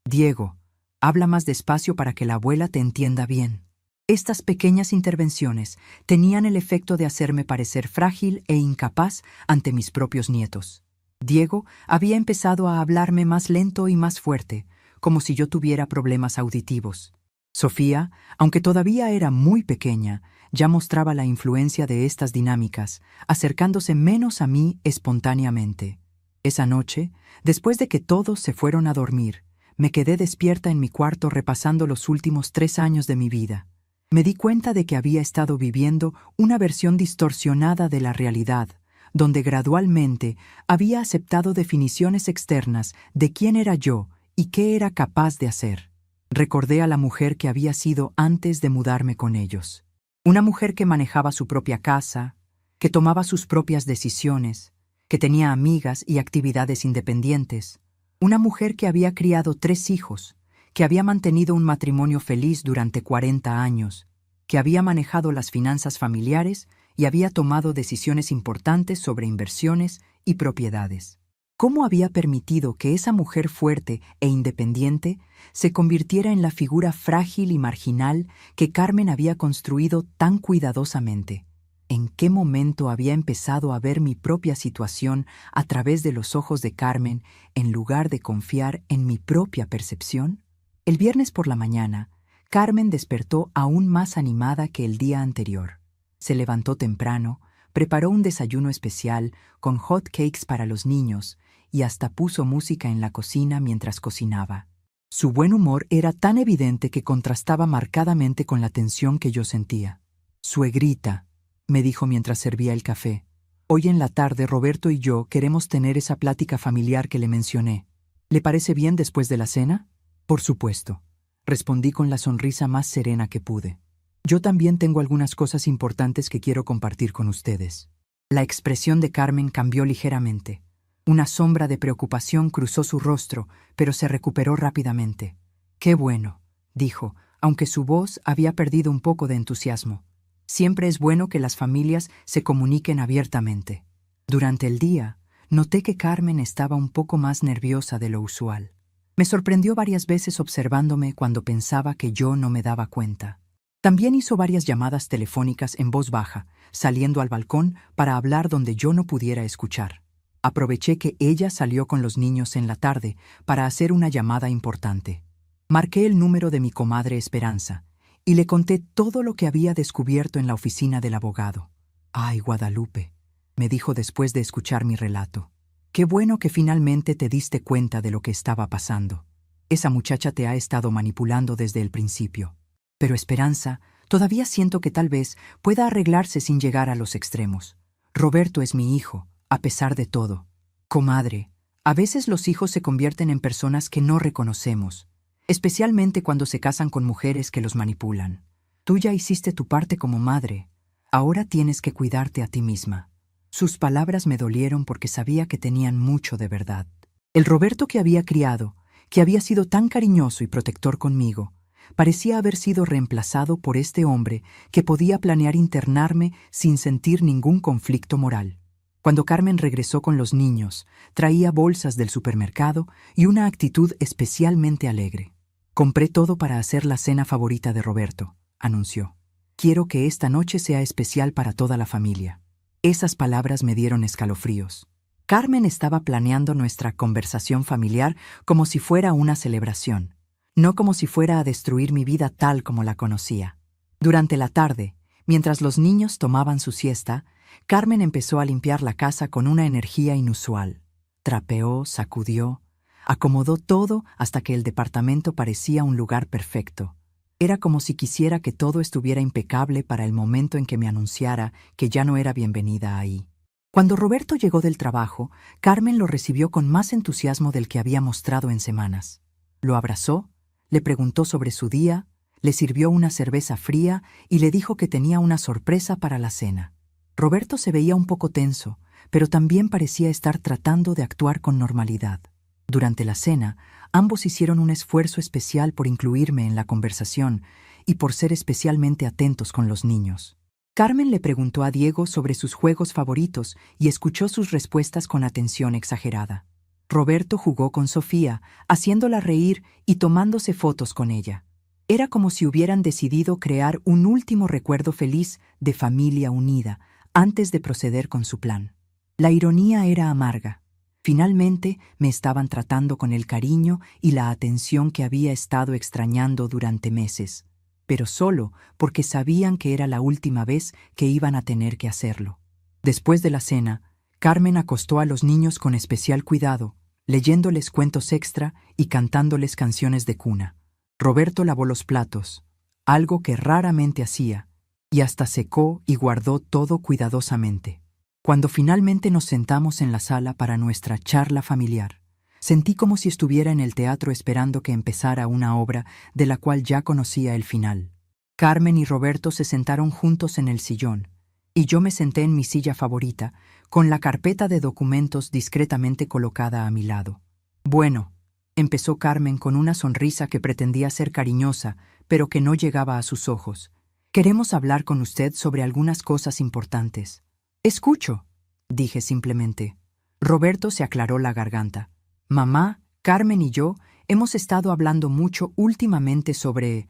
Diego, habla más despacio para que la abuela te entienda bien». Estas pequeñas intervenciones tenían el efecto de hacerme parecer frágil e incapaz ante mis propios nietos. Diego había empezado a hablarme más lento y más fuerte, como si yo tuviera problemas auditivos. Sofía, aunque todavía era muy pequeña, ya mostraba la influencia de estas dinámicas, acercándose menos a mí espontáneamente. Esa noche, después de que todos se fueron a dormir, me quedé despierta en mi cuarto repasando los últimos 3 años de mi vida. Me di cuenta de que había estado viviendo una versión distorsionada de la realidad, donde gradualmente había aceptado definiciones externas de quién era yo y qué era capaz de hacer. Recordé a la mujer que había sido antes de mudarme con ellos. Una mujer que manejaba su propia casa, que tomaba sus propias decisiones, que tenía amigas y actividades independientes. Una mujer que había criado 3 hijos, que había mantenido un matrimonio feliz durante 40 años, que había manejado las finanzas familiares y había tomado decisiones importantes sobre inversiones y propiedades. ¿Cómo había permitido que esa mujer fuerte e independiente se convirtiera en la figura frágil y marginal que Carmen había construido tan cuidadosamente? ¿En qué momento había empezado a ver mi propia situación a través de los ojos de Carmen en lugar de confiar en mi propia percepción? El viernes por la mañana, Carmen despertó aún más animada que el día anterior. Se levantó temprano, preparó un desayuno especial con hot cakes para los niños y hasta puso música en la cocina mientras cocinaba. Su buen humor era tan evidente que contrastaba marcadamente con la tensión que yo sentía. «Suegrita», me dijo mientras servía el café, «hoy en la tarde Roberto y yo queremos tener esa plática familiar que le mencioné. ¿Le parece bien después de la cena?» «Por supuesto», respondí con la sonrisa más serena que pude. «Yo también tengo algunas cosas importantes que quiero compartir con ustedes». La expresión de Carmen cambió ligeramente. Una sombra de preocupación cruzó su rostro, pero se recuperó rápidamente. «Qué bueno», dijo, aunque su voz había perdido un poco de entusiasmo. «Siempre es bueno que las familias se comuniquen abiertamente». Durante el día, noté que Carmen estaba un poco más nerviosa de lo usual. Me sorprendió varias veces observándome cuando pensaba que yo no me daba cuenta. También hizo varias llamadas telefónicas en voz baja, saliendo al balcón para hablar donde yo no pudiera escuchar. Aproveché que ella salió con los niños en la tarde para hacer una llamada importante. Marqué el número de mi comadre Esperanza y le conté todo lo que había descubierto en la oficina del abogado. «Ay, Guadalupe», me dijo después de escuchar mi relato. «Qué bueno que finalmente te diste cuenta de lo que estaba pasando. Esa muchacha te ha estado manipulando desde el principio. Pero Esperanza, todavía siento que tal vez pueda arreglarse sin llegar a los extremos. Roberto es mi hijo, a pesar de todo. Comadre, a veces los hijos se convierten en personas que no reconocemos, especialmente cuando se casan con mujeres que los manipulan. Tú ya hiciste tu parte como madre. Ahora tienes que cuidarte a ti misma». Sus palabras me dolieron porque sabía que tenían mucho de verdad. El Roberto que había criado, que había sido tan cariñoso y protector conmigo, parecía haber sido reemplazado por este hombre que podía planear internarme sin sentir ningún conflicto moral. Cuando Carmen regresó con los niños, traía bolsas del supermercado y una actitud especialmente alegre. «Compré todo para hacer la cena favorita de Roberto», anunció. «Quiero que esta noche sea especial para toda la familia». Esas palabras me dieron escalofríos. Carmen estaba planeando nuestra conversación familiar como si fuera una celebración, no como si fuera a destruir mi vida tal como la conocía. Durante la tarde, mientras los niños tomaban su siesta, Carmen empezó a limpiar la casa con una energía inusual. Trapeó, sacudió, acomodó todo hasta que el departamento parecía un lugar perfecto. Era como si quisiera que todo estuviera impecable para el momento en que me anunciara que ya no era bienvenida ahí. Cuando Roberto llegó del trabajo, Carmen lo recibió con más entusiasmo del que había mostrado en semanas. Lo abrazó, le preguntó sobre su día, le sirvió una cerveza fría y le dijo que tenía una sorpresa para la cena. Roberto se veía un poco tenso, pero también parecía estar tratando de actuar con normalidad. Durante la cena, ambos hicieron un esfuerzo especial por incluirme en la conversación y por ser especialmente atentos con los niños. Carmen le preguntó a Diego sobre sus juegos favoritos y escuchó sus respuestas con atención exagerada. Roberto jugó con Sofía, haciéndola reír y tomándose fotos con ella. Era como si hubieran decidido crear un último recuerdo feliz de familia unida antes de proceder con su plan. La ironía era amarga. Finalmente me estaban tratando con el cariño y la atención que había estado extrañando durante meses, pero solo porque sabían que era la última vez que iban a tener que hacerlo. Después de la cena, Carmen acostó a los niños con especial cuidado, leyéndoles cuentos extra y cantándoles canciones de cuna. Roberto lavó los platos, algo que raramente hacía, y hasta secó y guardó todo cuidadosamente. Cuando finalmente nos sentamos en la sala para nuestra charla familiar, sentí como si estuviera en el teatro esperando que empezara una obra de la cual ya conocía el final. Carmen y Roberto se sentaron juntos en el sillón, y yo me senté en mi silla favorita, con la carpeta de documentos discretamente colocada a mi lado. Bueno, empezó Carmen con una sonrisa que pretendía ser cariñosa, pero que no llegaba a sus ojos. Queremos hablar con usted sobre algunas cosas importantes. Escucho, dije simplemente. Roberto se aclaró la garganta. Mamá, Carmen y yo hemos estado hablando mucho últimamente sobre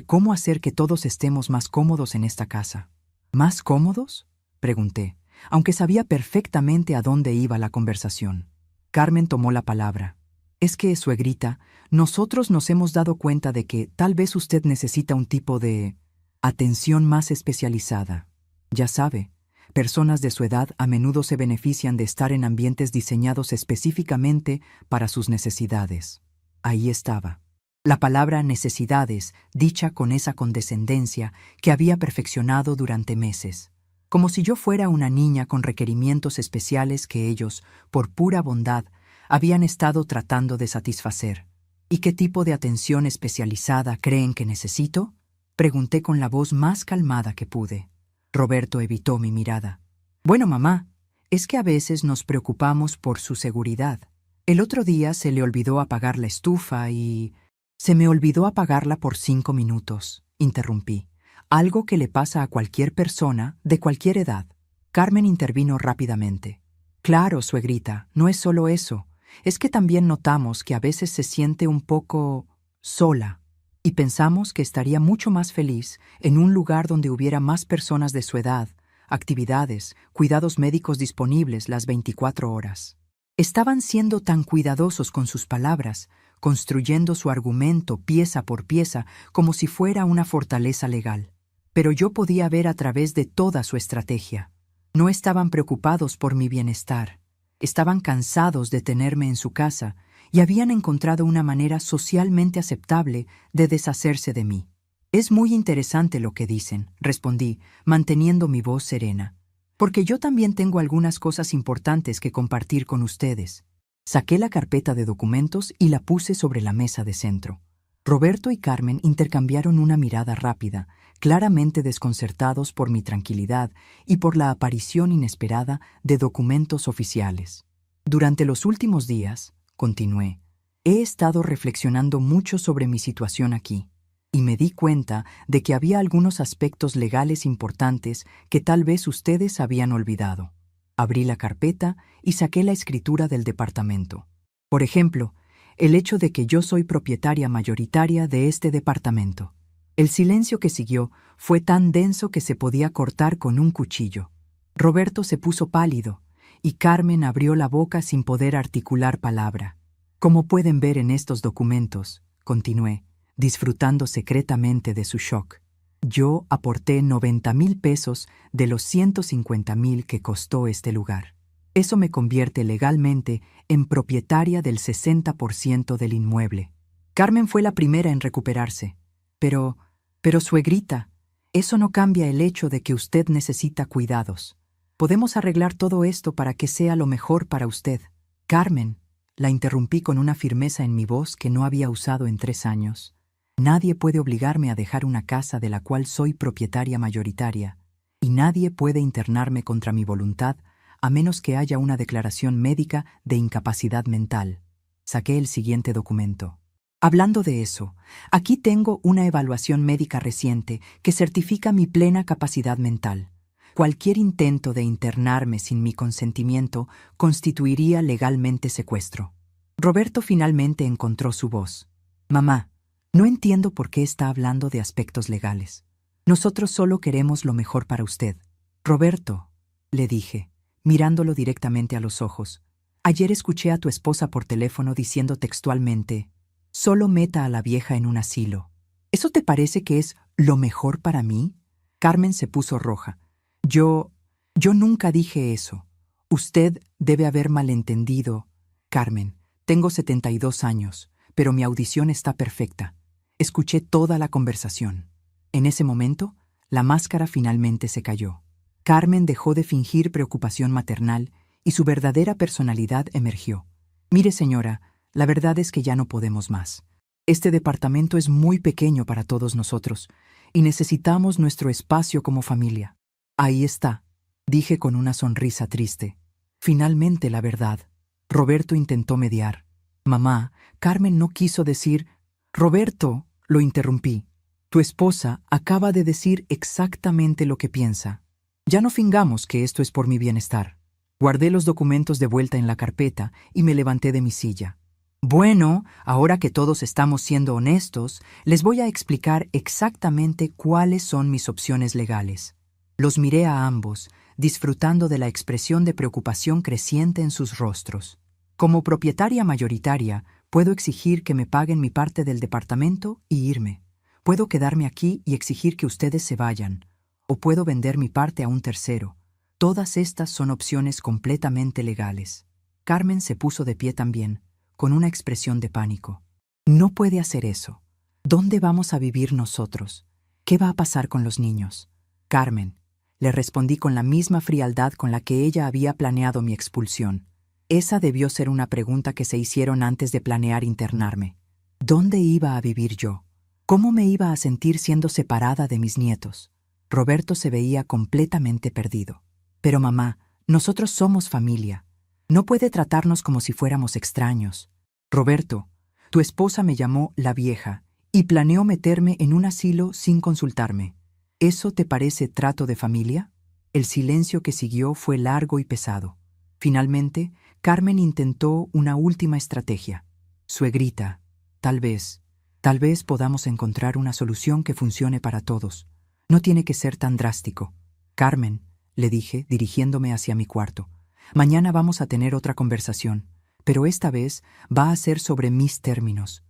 cómo hacer que todos estemos más cómodos en esta casa. ¿Más cómodos?, pregunté, aunque sabía perfectamente a dónde iba la conversación. Carmen tomó la palabra. Es que, suegrita, nosotros nos hemos dado cuenta de que tal vez usted necesita un tipo de atención más especializada. Ya sabe, personas de su edad a menudo se benefician de estar en ambientes diseñados específicamente para sus necesidades. Ahí estaba. La palabra necesidades, dicha con esa condescendencia que había perfeccionado durante meses. Como si yo fuera una niña con requerimientos especiales que ellos, por pura bondad, habían estado tratando de satisfacer. ¿Y qué tipo de atención especializada creen que necesito?, pregunté con la voz más calmada que pude. Roberto evitó mi mirada. Bueno, mamá, es que a veces nos preocupamos por su seguridad. El otro día se le olvidó apagar la estufa y... Se me olvidó apagarla por 5 minutos, interrumpí. Algo que le pasa a cualquier persona de cualquier edad. Carmen intervino rápidamente. Claro, suegrita, no es solo eso. Es que también notamos que a veces se siente un poco sola. Y pensamos que estaría mucho más feliz en un lugar donde hubiera más personas de su edad, actividades, cuidados médicos disponibles las 24 horas. Estaban siendo tan cuidadosos con sus palabras, construyendo su argumento pieza por pieza como si fuera una fortaleza legal. Pero yo podía ver a través de toda su estrategia. No estaban preocupados por mi bienestar. Estaban cansados de tenerme en su casa y habían encontrado una manera socialmente aceptable de deshacerse de mí. Es muy interesante lo que dicen, respondí, manteniendo mi voz serena, porque yo también tengo algunas cosas importantes que compartir con ustedes. Saqué la carpeta de documentos y la puse sobre la mesa de centro. Roberto y Carmen intercambiaron una mirada rápida, claramente desconcertados por mi tranquilidad y por la aparición inesperada de documentos oficiales. Durante los últimos días, continué, he estado reflexionando mucho sobre mi situación aquí, y me di cuenta de que había algunos aspectos legales importantes que tal vez ustedes habían olvidado. Abrí la carpeta y saqué la escritura del departamento. Por ejemplo, el hecho de que yo soy propietaria mayoritaria de este departamento. El silencio que siguió fue tan denso que se podía cortar con un cuchillo. Roberto se puso pálido, y Carmen abrió la boca sin poder articular palabra. Como pueden ver en estos documentos, continué, disfrutando secretamente de su shock. Yo aporté 90,000 pesos de los 150,000 que costó este lugar. Eso me convierte legalmente en propietaria del 60% del inmueble. Carmen fue la primera en recuperarse. Pero, suegrita, eso no cambia el hecho de que usted necesita cuidados. Podemos arreglar todo esto para que sea lo mejor para usted. Carmen, la interrumpí con una firmeza en mi voz que no había usado en 3 años. Nadie puede obligarme a dejar una casa de la cual soy propietaria mayoritaria, y nadie puede internarme contra mi voluntad a menos que haya una declaración médica de incapacidad mental. Saqué el siguiente documento. Hablando de eso, aquí tengo una evaluación médica reciente que certifica mi plena capacidad mental. Cualquier intento de internarme sin mi consentimiento constituiría legalmente secuestro. Roberto finalmente encontró su voz. Mamá, no entiendo por qué está hablando de aspectos legales. Nosotros solo queremos lo mejor para usted. Roberto, le dije, mirándolo directamente a los ojos. Ayer escuché a tu esposa por teléfono diciendo textualmente, solo meta a la vieja en un asilo. ¿Eso te parece que es lo mejor para mí? Carmen se puso roja. Yo nunca dije eso. Usted debe haber malentendido. Carmen, tengo 72 años, pero mi audición está perfecta. Escuché toda la conversación. En ese momento, la máscara finalmente se cayó. Carmen dejó de fingir preocupación maternal y su verdadera personalidad emergió. Mire, señora, la verdad es que ya no podemos más. Este departamento es muy pequeño para todos nosotros y necesitamos nuestro espacio como familia. Ahí está, dije con una sonrisa triste. Finalmente la verdad. Roberto intentó mediar. Mamá, Carmen no quiso decir... Roberto, lo interrumpí. Tu esposa acaba de decir exactamente lo que piensa. Ya no fingamos que esto es por mi bienestar. Guardé los documentos de vuelta en la carpeta y me levanté de mi silla. Bueno, ahora que todos estamos siendo honestos, les voy a explicar exactamente cuáles son mis opciones legales. Los miré a ambos, disfrutando de la expresión de preocupación creciente en sus rostros. Como propietaria mayoritaria, puedo exigir que me paguen mi parte del departamento y irme. Puedo quedarme aquí y exigir que ustedes se vayan. O puedo vender mi parte a un tercero. Todas estas son opciones completamente legales. Carmen se puso de pie también, con una expresión de pánico. No puede hacer eso. ¿Dónde vamos a vivir nosotros? ¿Qué va a pasar con los niños? Carmen, le respondí con la misma frialdad con la que ella había planeado mi expulsión. Esa debió ser una pregunta que se hicieron antes de planear internarme. ¿Dónde iba a vivir yo? ¿Cómo me iba a sentir siendo separada de mis nietos? Roberto se veía completamente perdido. Pero mamá, nosotros somos familia. No puede tratarnos como si fuéramos extraños. Roberto, tu esposa me llamó la vieja y planeó meterme en un asilo sin consultarme. ¿Eso te parece trato de familia? El silencio que siguió fue largo y pesado. Finalmente, Carmen intentó una última estrategia. Suegrita, tal vez podamos encontrar una solución que funcione para todos. No tiene que ser tan drástico. Carmen, le dije, dirigiéndome hacia mi cuarto, mañana vamos a tener otra conversación, pero esta vez va a ser sobre mis términos.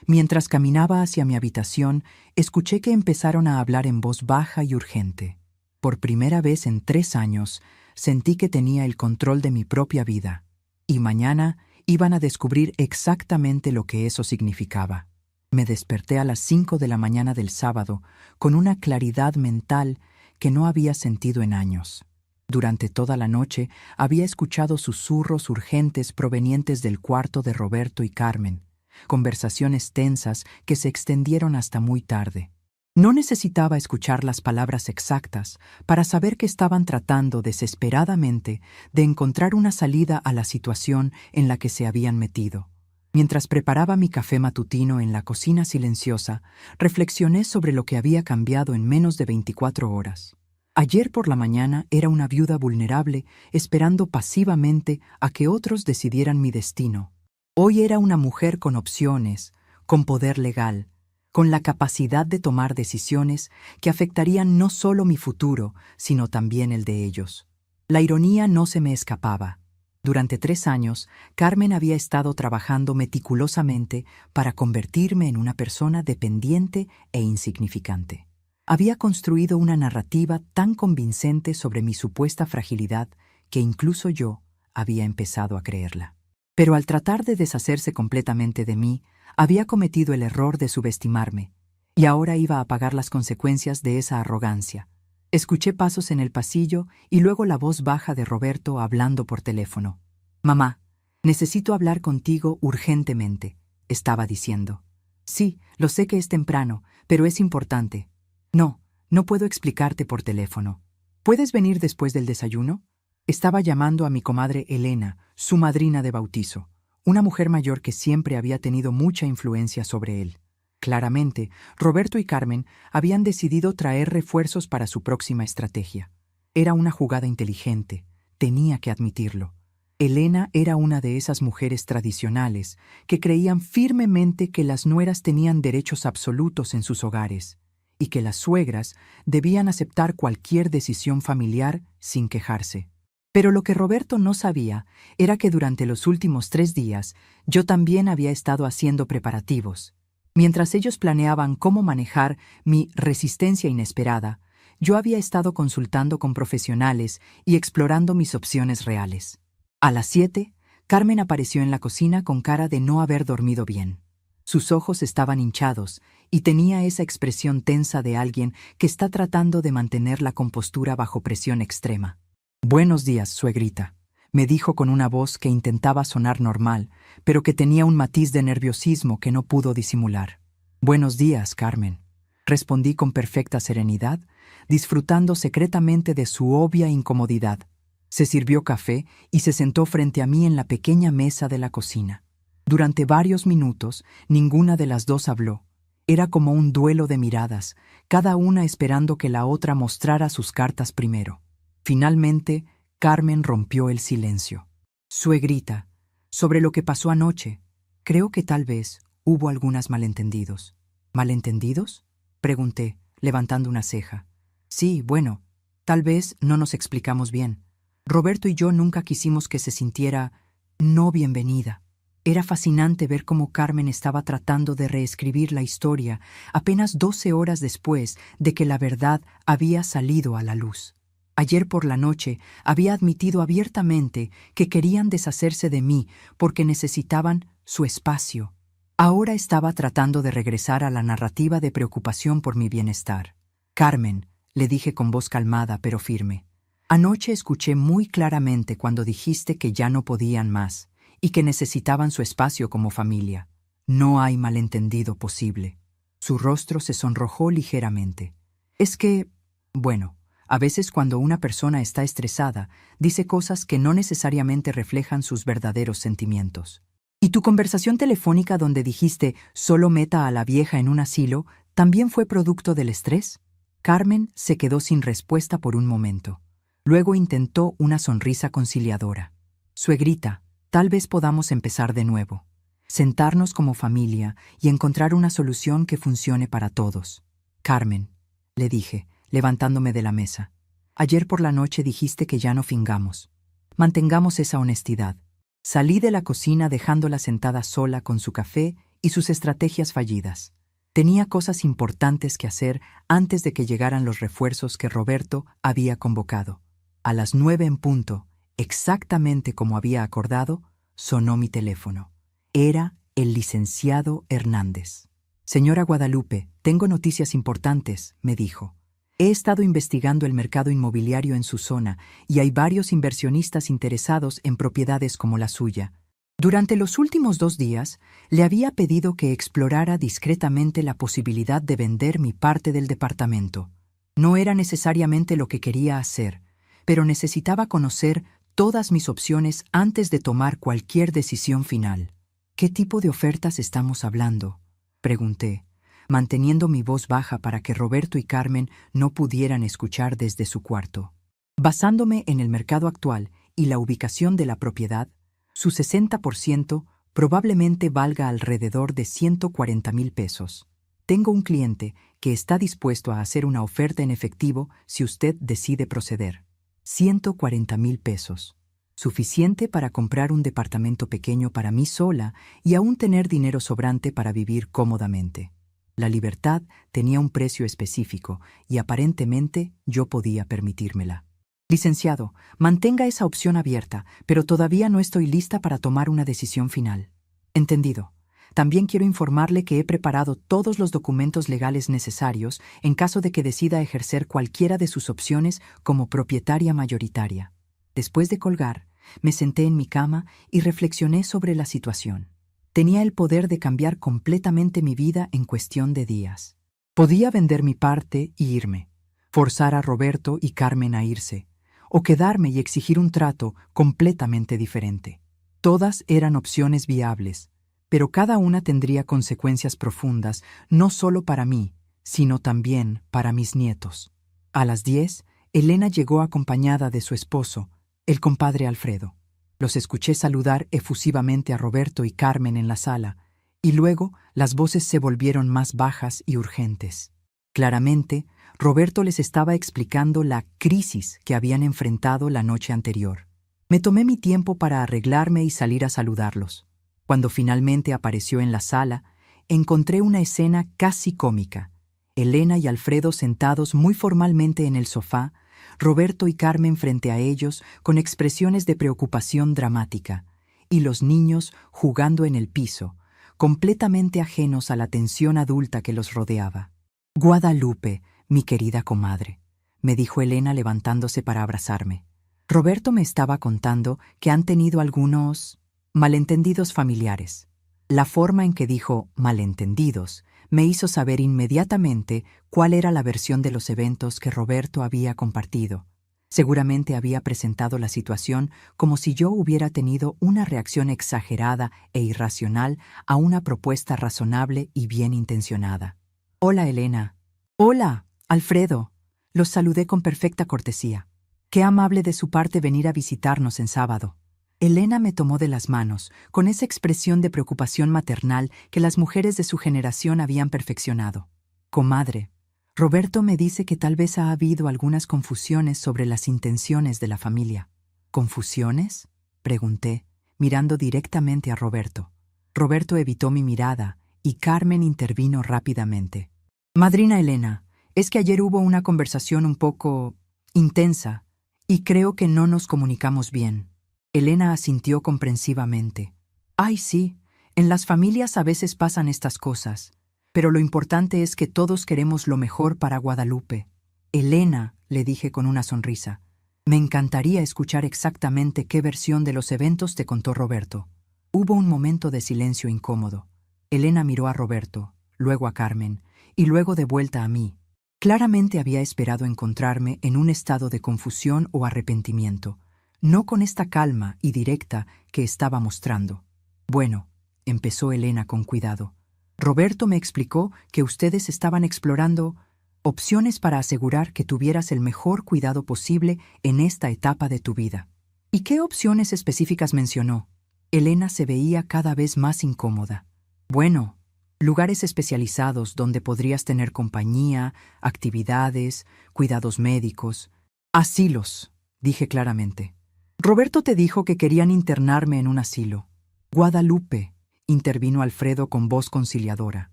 Mientras caminaba hacia mi habitación, escuché que empezaron a hablar en voz baja y urgente. Por primera vez en 3 años, sentí que tenía el control de mi propia vida, y mañana iban a descubrir exactamente lo que eso significaba. Me desperté a las 5 de la mañana del sábado con una claridad mental que no había sentido en años. Durante toda la noche había escuchado susurros urgentes provenientes del cuarto de Roberto y Carmen, conversaciones tensas que se extendieron hasta muy tarde. No necesitaba escuchar las palabras exactas para saber que estaban tratando desesperadamente de encontrar una salida a la situación en la que se habían metido. Mientras preparaba mi café matutino en la cocina silenciosa, reflexioné sobre lo que había cambiado en menos de 24 horas. Ayer por la mañana era una viuda vulnerable esperando pasivamente a que otros decidieran mi destino. Hoy era una mujer con opciones, con poder legal, con la capacidad de tomar decisiones que afectarían no solo mi futuro, sino también el de ellos. La ironía no se me escapaba. Durante 3 años, Carmen había estado trabajando meticulosamente para convertirme en una persona dependiente e insignificante. Había construido una narrativa tan convincente sobre mi supuesta fragilidad que incluso yo había empezado a creerla. Pero al tratar de deshacerse completamente de mí, había cometido el error de subestimarme, y ahora iba a pagar las consecuencias de esa arrogancia. Escuché pasos en el pasillo y luego la voz baja de Roberto hablando por teléfono. «Mamá, necesito hablar contigo urgentemente», estaba diciendo. «Sí, lo sé que es temprano, pero es importante». No puedo explicarte por teléfono. ¿Puedes venir después del desayuno?» Estaba llamando a mi comadre Elena, su madrina de bautizo, una mujer mayor que siempre había tenido mucha influencia sobre él. Claramente, Roberto y Carmen habían decidido traer refuerzos para su próxima estrategia. Era una jugada inteligente, tenía que admitirlo. Elena era una de esas mujeres tradicionales que creían firmemente que las nueras tenían derechos absolutos en sus hogares y que las suegras debían aceptar cualquier decisión familiar sin quejarse. Pero lo que Roberto no sabía era que durante los últimos 3 días yo también había estado haciendo preparativos. Mientras ellos planeaban cómo manejar mi resistencia inesperada, yo había estado consultando con profesionales y explorando mis opciones reales. A las 7, Carmen apareció en la cocina con cara de no haber dormido bien. Sus ojos estaban hinchados y tenía esa expresión tensa de alguien que está tratando de mantener la compostura bajo presión extrema. «Buenos días, suegrita», me dijo con una voz que intentaba sonar normal, pero que tenía un matiz de nerviosismo que no pudo disimular. «Buenos días, Carmen», respondí con perfecta serenidad, disfrutando secretamente de su obvia incomodidad. Se sirvió café y se sentó frente a mí en la pequeña mesa de la cocina. Durante varios minutos, ninguna de las dos habló. Era como un duelo de miradas, cada una esperando que la otra mostrara sus cartas primero. Finalmente, Carmen rompió el silencio. «Suegrita, sobre lo que pasó anoche, creo que tal vez hubo algunos malentendidos». «¿Malentendidos?», pregunté, levantando una ceja. «Sí, bueno, tal vez no nos explicamos bien. Roberto y yo nunca quisimos que se sintiera no bienvenida». Era fascinante ver cómo Carmen estaba tratando de reescribir la historia apenas 12 horas después de que la verdad había salido a la luz. Ayer por la noche había admitido abiertamente que querían deshacerse de mí porque necesitaban su espacio. Ahora estaba tratando de regresar a la narrativa de preocupación por mi bienestar. «Carmen», le dije con voz calmada pero firme, «anoche escuché muy claramente cuando dijiste que ya no podían más y que necesitaban su espacio como familia. No hay malentendido posible». Su rostro se sonrojó ligeramente. «Es que, bueno, a veces cuando una persona está estresada, dice cosas que no necesariamente reflejan sus verdaderos sentimientos». «¿Y tu conversación telefónica donde dijiste solo meta a la vieja en un asilo también fue producto del estrés?» Carmen se quedó sin respuesta por un momento. Luego intentó una sonrisa conciliadora. «Suegrita, tal vez podamos empezar de nuevo. Sentarnos como familia y encontrar una solución que funcione para todos». «Carmen», le dije, levantándome de la mesa, «ayer por la noche dijiste que ya no fingamos. Mantengamos esa honestidad». Salí de la cocina dejándola sentada sola con su café y sus estrategias fallidas. Tenía cosas importantes que hacer antes de que llegaran los refuerzos que Roberto había convocado. A las 9 en punto, exactamente como había acordado, sonó mi teléfono. Era el licenciado Hernández. «Señora Guadalupe, tengo noticias importantes», me dijo. «He estado investigando el mercado inmobiliario en su zona y hay varios inversionistas interesados en propiedades como la suya. Durante los últimos 2 días, le había pedido que explorara discretamente la posibilidad de vender mi parte del departamento. No era necesariamente lo que quería hacer, pero necesitaba conocer todas mis opciones antes de tomar cualquier decisión final». «¿Qué tipo de ofertas estamos hablando?», pregunté, manteniendo mi voz baja para que Roberto y Carmen no pudieran escuchar desde su cuarto. Basándome en el mercado actual y la ubicación de la propiedad, su 60% probablemente valga alrededor de 140,000 pesos. Tengo un cliente que está dispuesto a hacer una oferta en efectivo si usted decide proceder. 140,000 pesos. Suficiente para comprar un departamento pequeño para mí sola y aún tener dinero sobrante para vivir cómodamente. La libertad tenía un precio específico y aparentemente yo podía permitírmela. «Licenciado, mantenga esa opción abierta, pero todavía no estoy lista para tomar una decisión final». «Entendido. También quiero informarle que he preparado todos los documentos legales necesarios en caso de que decida ejercer cualquiera de sus opciones como propietaria mayoritaria». Después de colgar, me senté en mi cama y reflexioné sobre la situación. Tenía el poder de cambiar completamente mi vida en cuestión de días. Podía vender mi parte y irme, forzar a Roberto y Carmen a irse, o quedarme y exigir un trato completamente diferente. Todas eran opciones viables, pero cada una tendría consecuencias profundas no solo para mí, sino también para mis nietos. A las 10, Elena llegó acompañada de su esposo, el compadre Alfredo. Los escuché saludar efusivamente a Roberto y Carmen en la sala, y luego las voces se volvieron más bajas y urgentes. Claramente, Roberto les estaba explicando la crisis que habían enfrentado la noche anterior. Me tomé mi tiempo para arreglarme y salir a saludarlos. Cuando finalmente apareció en la sala, encontré una escena casi cómica. Elena y Alfredo sentados muy formalmente en el sofá, Roberto y Carmen frente a ellos con expresiones de preocupación dramática, y los niños jugando en el piso, completamente ajenos a la tensión adulta que los rodeaba. «Guadalupe, mi querida comadre», me dijo Elena levantándose para abrazarme. Roberto me estaba contando que han tenido algunos malentendidos familiares. La forma en que dijo malentendidos me hizo saber inmediatamente cuál era la versión de los eventos que Roberto había compartido. Seguramente había presentado la situación como si yo hubiera tenido una reacción exagerada e irracional a una propuesta razonable y bien intencionada. «Hola, Elena». «Hola, Alfredo». Los saludé con perfecta cortesía. «Qué amable de su parte venir a visitarnos en sábado». Elena me tomó de las manos, con esa expresión de preocupación maternal que las mujeres de su generación habían perfeccionado. «Comadre, Roberto me dice que tal vez ha habido algunas confusiones sobre las intenciones de la familia». «¿Confusiones?», pregunté, mirando directamente a Roberto. Roberto evitó mi mirada y Carmen intervino rápidamente. «Madrina Elena, es que ayer hubo una conversación un poco intensa y creo que no nos comunicamos bien». Elena asintió comprensivamente. «Ay, sí, en las familias a veces pasan estas cosas, pero lo importante es que todos queremos lo mejor para Guadalupe». «Elena», le dije con una sonrisa, «me encantaría escuchar exactamente qué versión de los eventos te contó Roberto». Hubo un momento de silencio incómodo. Elena miró a Roberto, luego a Carmen, y luego de vuelta a mí. Claramente había esperado encontrarme en un estado de confusión o arrepentimiento, no con esta calma y directa que estaba mostrando. «Bueno», empezó Elena con cuidado, «Roberto me explicó que ustedes estaban explorando opciones para asegurar que tuvieras el mejor cuidado posible en esta etapa de tu vida». «¿Y qué opciones específicas mencionó?». Elena se veía cada vez más incómoda. «Bueno, lugares especializados donde podrías tener compañía, actividades, cuidados médicos, asilos», dije claramente. «Roberto te dijo que querían internarme en un asilo». «Guadalupe», intervino Alfredo con voz conciliadora.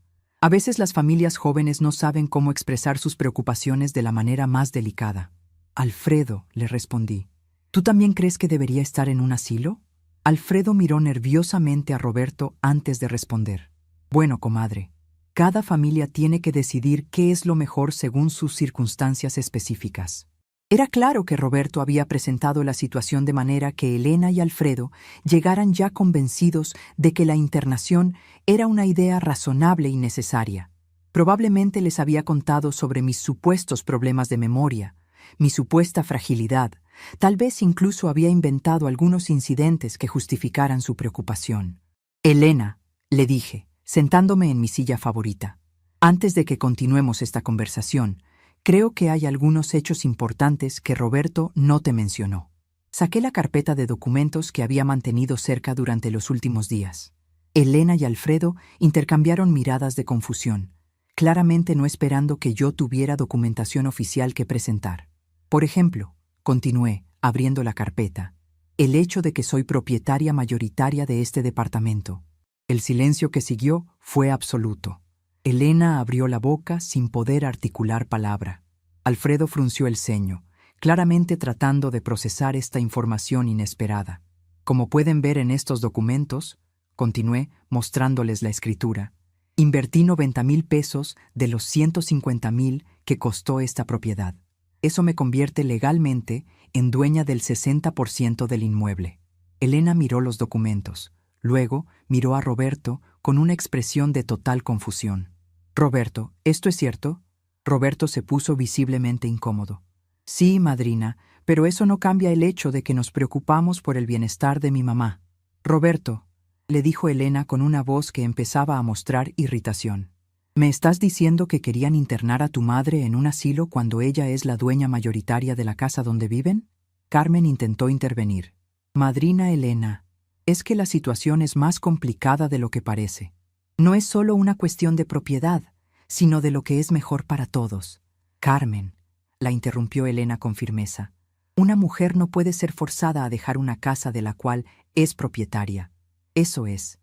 «A veces las familias jóvenes no saben cómo expresar sus preocupaciones de la manera más delicada». «Alfredo», le respondí, «¿tú también crees que debería estar en un asilo?». Alfredo miró nerviosamente a Roberto antes de responder. «Bueno, comadre, cada familia tiene que decidir qué es lo mejor según sus circunstancias específicas». Era claro que Roberto había presentado la situación de manera que Elena y Alfredo llegaran ya convencidos de que la internación era una idea razonable y necesaria. Probablemente les había contado sobre mis supuestos problemas de memoria, mi supuesta fragilidad. Tal vez incluso había inventado algunos incidentes que justificaran su preocupación. «Elena», le dije, sentándome en mi silla favorita, «antes de que continuemos esta conversación, creo que hay algunos hechos importantes que Roberto no te mencionó». Saqué la carpeta de documentos que había mantenido cerca durante los últimos días. Elena y Alfredo intercambiaron miradas de confusión, claramente no esperando que yo tuviera documentación oficial que presentar. «Por ejemplo», continué, abriendo la carpeta, «el hecho de que soy propietaria mayoritaria de este departamento». El silencio que siguió fue absoluto. Elena abrió la boca sin poder articular palabra. Alfredo frunció el ceño, claramente tratando de procesar esta información inesperada. «Como pueden ver en estos documentos», continué, mostrándoles la escritura, «invertí 90,000 pesos de los 150,000 que costó esta propiedad. Eso me convierte legalmente en dueña del 60% del inmueble». Elena miró los documentos. Luego miró a Roberto con una expresión de total confusión. «Roberto, ¿esto es cierto?». Roberto se puso visiblemente incómodo. «Sí, madrina, pero eso no cambia el hecho de que nos preocupamos por el bienestar de mi mamá». «Roberto», le dijo Elena con una voz que empezaba a mostrar irritación, «¿me estás diciendo que querían internar a tu madre en un asilo cuando ella es la dueña mayoritaria de la casa donde viven?». Carmen intentó intervenir. «Madrina Elena, es que la situación es más complicada de lo que parece. No es solo una cuestión de propiedad, sino de lo que es mejor para todos». Carmen, la interrumpió Elena con firmeza. Una mujer no puede ser forzada a dejar una casa de la cual es propietaria. Eso es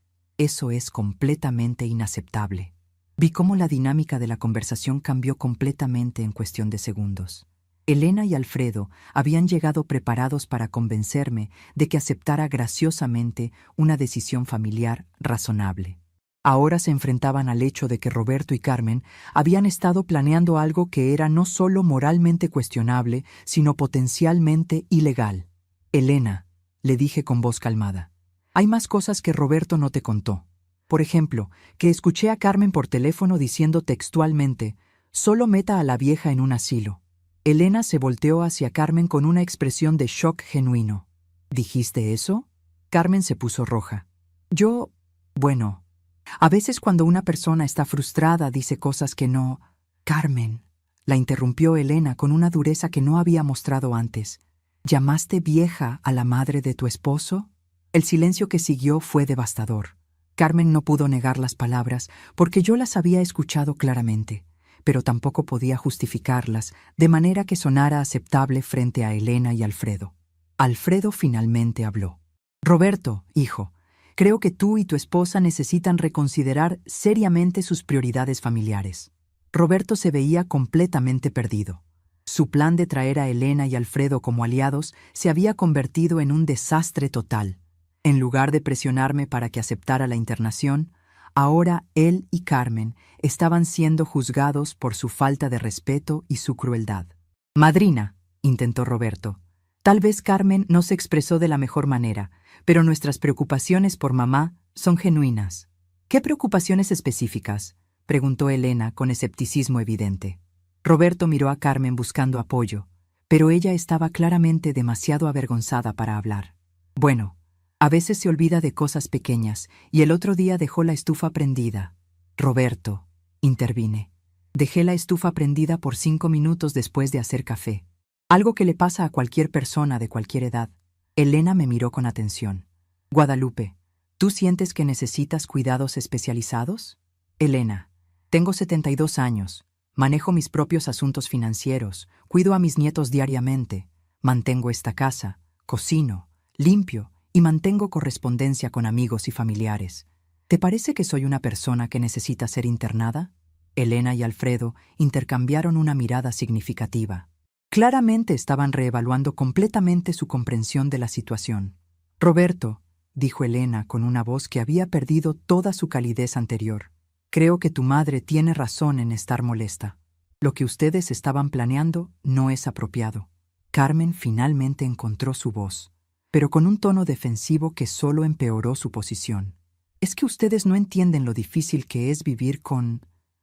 completamente inaceptable. Vi cómo la dinámica de la conversación cambió completamente en cuestión de segundos. Elena y Alfredo habían llegado preparados para convencerme de que aceptara graciosamente una decisión familiar razonable. Ahora se enfrentaban al hecho de que Roberto y Carmen habían estado planeando algo que era no solo moralmente cuestionable, sino potencialmente ilegal. Elena, le dije con voz calmada, hay más cosas que Roberto no te contó. Por ejemplo, que escuché a Carmen por teléfono diciendo textualmente, «Solo meta a la vieja en un asilo». Elena se volteó hacia Carmen con una expresión de shock genuino. ¿Dijiste eso? Carmen se puso roja. Bueno, a veces cuando una persona está frustrada dice cosas que no... Carmen, la interrumpió Elena con una dureza que no había mostrado antes. ¿Llamaste vieja a la madre de tu esposo? El silencio que siguió fue devastador. Carmen no pudo negar las palabras porque yo las había escuchado claramente, pero tampoco podía justificarlas de manera que sonara aceptable frente a Elena y Alfredo. Alfredo finalmente habló. Roberto, hijo, creo que tú y tu esposa necesitan reconsiderar seriamente sus prioridades familiares. Roberto se veía completamente perdido. Su plan de traer a Elena y Alfredo como aliados se había convertido en un desastre total. En lugar de presionarme para que aceptara la internación, ahora él y Carmen estaban siendo juzgados por su falta de respeto y su crueldad. Madrina, intentó Roberto. Tal vez Carmen no se expresó de la mejor manera, pero nuestras preocupaciones por mamá son genuinas. ¿Qué preocupaciones específicas?, preguntó Elena con escepticismo evidente. Roberto miró a Carmen buscando apoyo, pero ella estaba claramente demasiado avergonzada para hablar. Bueno, a veces se olvida de cosas pequeñas, y el otro día dejó la estufa prendida. Roberto, intervine. Dejé la estufa prendida por 5 minutos después de hacer café. Algo que le pasa a cualquier persona de cualquier edad. Elena me miró con atención. Guadalupe, ¿tú sientes que necesitas cuidados especializados? Elena, tengo 72 años. Manejo mis propios asuntos financieros, cuido a mis nietos diariamente, mantengo esta casa, cocino, limpio, y mantengo correspondencia con amigos y familiares. ¿Te parece que soy una persona que necesita ser internada? Elena y Alfredo intercambiaron una mirada significativa. Claramente estaban reevaluando completamente su comprensión de la situación. Roberto, dijo Elena con una voz que había perdido toda su calidez anterior, creo que tu madre tiene razón en estar molesta. Lo que ustedes estaban planeando no es apropiado. Carmen finalmente encontró su voz, pero con un tono defensivo que solo empeoró su posición. ¿Es que ustedes no entienden lo difícil que es vivir con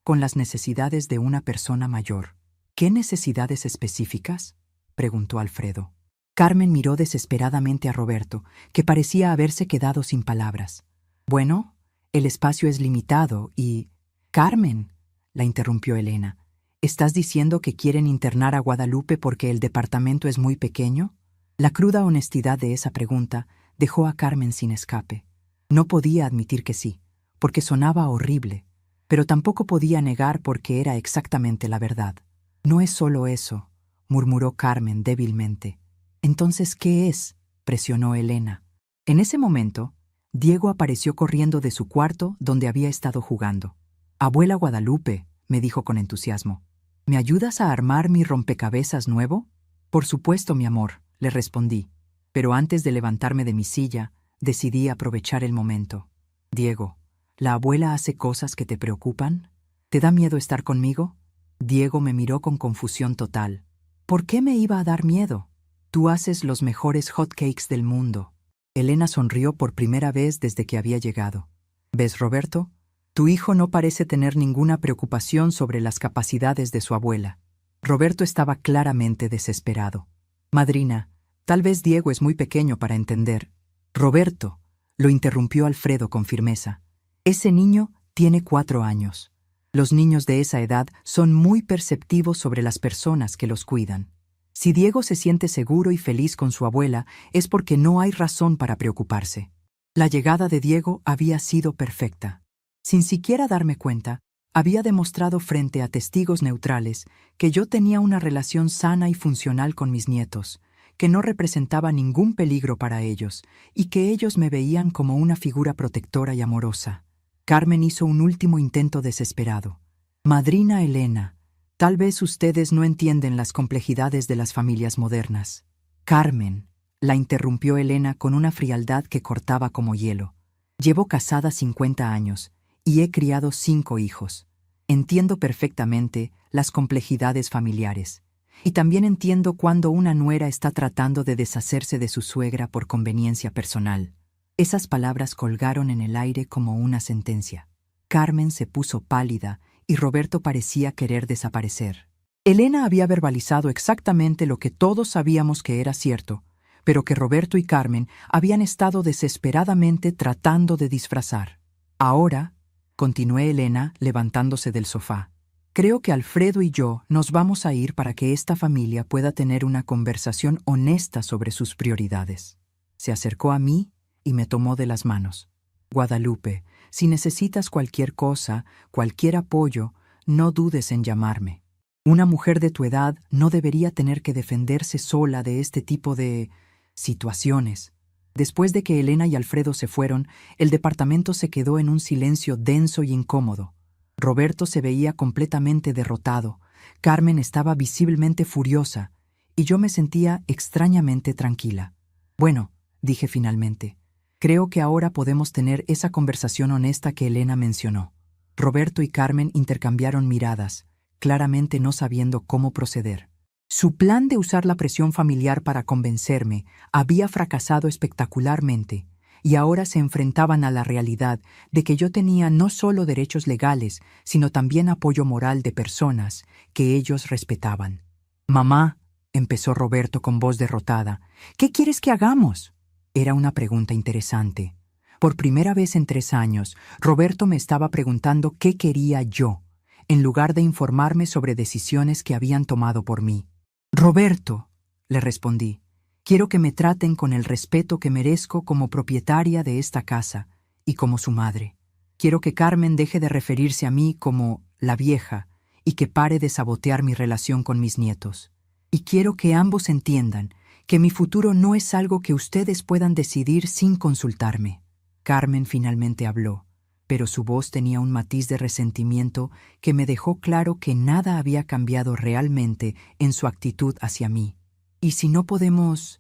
las necesidades de una persona mayor? ¿Qué necesidades específicas?, preguntó Alfredo. Carmen miró desesperadamente a Roberto, que parecía haberse quedado sin palabras. Bueno, el espacio es limitado y... Carmen, la interrumpió Elena, ¿estás diciendo que quieren internar a Guadalupe porque el departamento es muy pequeño? La cruda honestidad de esa pregunta dejó a Carmen sin escape. No podía admitir que sí, porque sonaba horrible, pero tampoco podía negar porque era exactamente la verdad. No es solo eso, murmuró Carmen débilmente. ¿Entonces qué es?, presionó Elena. En ese momento, Diego apareció corriendo de su cuarto donde había estado jugando. Abuela Guadalupe, me dijo con entusiasmo, ¿me ayudas a armar mi rompecabezas nuevo? Por supuesto, mi amor, le respondí, pero antes de levantarme de mi silla, decidí aprovechar el momento. Diego, ¿la abuela hace cosas que te preocupan? ¿Te da miedo estar conmigo? Diego me miró con confusión total. ¿Por qué me iba a dar miedo? Tú haces los mejores hotcakes del mundo. Elena sonrió por primera vez desde que había llegado. ¿Ves, Roberto? Tu hijo no parece tener ninguna preocupación sobre las capacidades de su abuela. Roberto estaba claramente desesperado. Madrina, tal vez Diego es muy pequeño para entender. Roberto, lo interrumpió Alfredo con firmeza. Ese niño tiene 4 años. Los niños de esa edad son muy perceptivos sobre las personas que los cuidan. Si Diego se siente seguro y feliz con su abuela, es porque no hay razón para preocuparse. La llegada de Diego había sido perfecta. Sin siquiera darme cuenta, Había demostrado frente a testigos neutrales que yo tenía una relación sana y funcional con mis nietos, que no representaba ningún peligro para ellos y que ellos me veían como una figura protectora y amorosa. Carmen hizo un último intento desesperado. Madrina Elena, tal vez ustedes no entienden las complejidades de las familias modernas. Carmen, la interrumpió Elena con una frialdad que cortaba como hielo. Llevo casada 50 años y he criado 5 hijos. Entiendo perfectamente las complejidades familiares. Y también entiendo cuando una nuera está tratando de deshacerse de su suegra por conveniencia personal. Esas palabras colgaron en el aire como una sentencia. Carmen se puso pálida y Roberto parecía querer desaparecer. Elena había verbalizado exactamente lo que todos sabíamos que era cierto, pero que Roberto y Carmen habían estado desesperadamente tratando de disfrazar. Ahora, continuó Elena levantándose del sofá, creo que Alfredo y yo nos vamos a ir para que esta familia pueda tener una conversación honesta sobre sus prioridades. Se acercó a mí y me tomó de las manos. Guadalupe, si necesitas cualquier cosa, cualquier apoyo, no dudes en llamarme. Una mujer de tu edad no debería tener que defenderse sola de este tipo de situaciones. Después de que Elena y Alfredo se fueron, el departamento se quedó en un silencio denso y incómodo. Roberto se veía completamente derrotado, Carmen estaba visiblemente furiosa, y yo me sentía extrañamente tranquila. Bueno, dije finalmente, creo que ahora podemos tener esa conversación honesta que Elena mencionó. Roberto y Carmen intercambiaron miradas, claramente no sabiendo cómo proceder. Su plan de usar la presión familiar para convencerme había fracasado espectacularmente, y ahora se enfrentaban a la realidad de que yo tenía no solo derechos legales, sino también apoyo moral de personas que ellos respetaban. «Mamá», empezó Roberto con voz derrotada, «¿qué quieres que hagamos?». Era una pregunta interesante. Por primera vez en 3 años, Roberto me estaba preguntando qué quería yo, en lugar de informarme sobre decisiones que habían tomado por mí. «Roberto», le respondí, «quiero que me traten con el respeto que merezco como propietaria de esta casa y como su madre. Quiero que Carmen deje de referirse a mí como la vieja y que pare de sabotear mi relación con mis nietos. Y quiero que ambos entiendan que mi futuro no es algo que ustedes puedan decidir sin consultarme». Carmen finalmente habló, pero su voz tenía un matiz de resentimiento que me dejó claro que nada había cambiado realmente en su actitud hacia mí. «¿Y si no podemos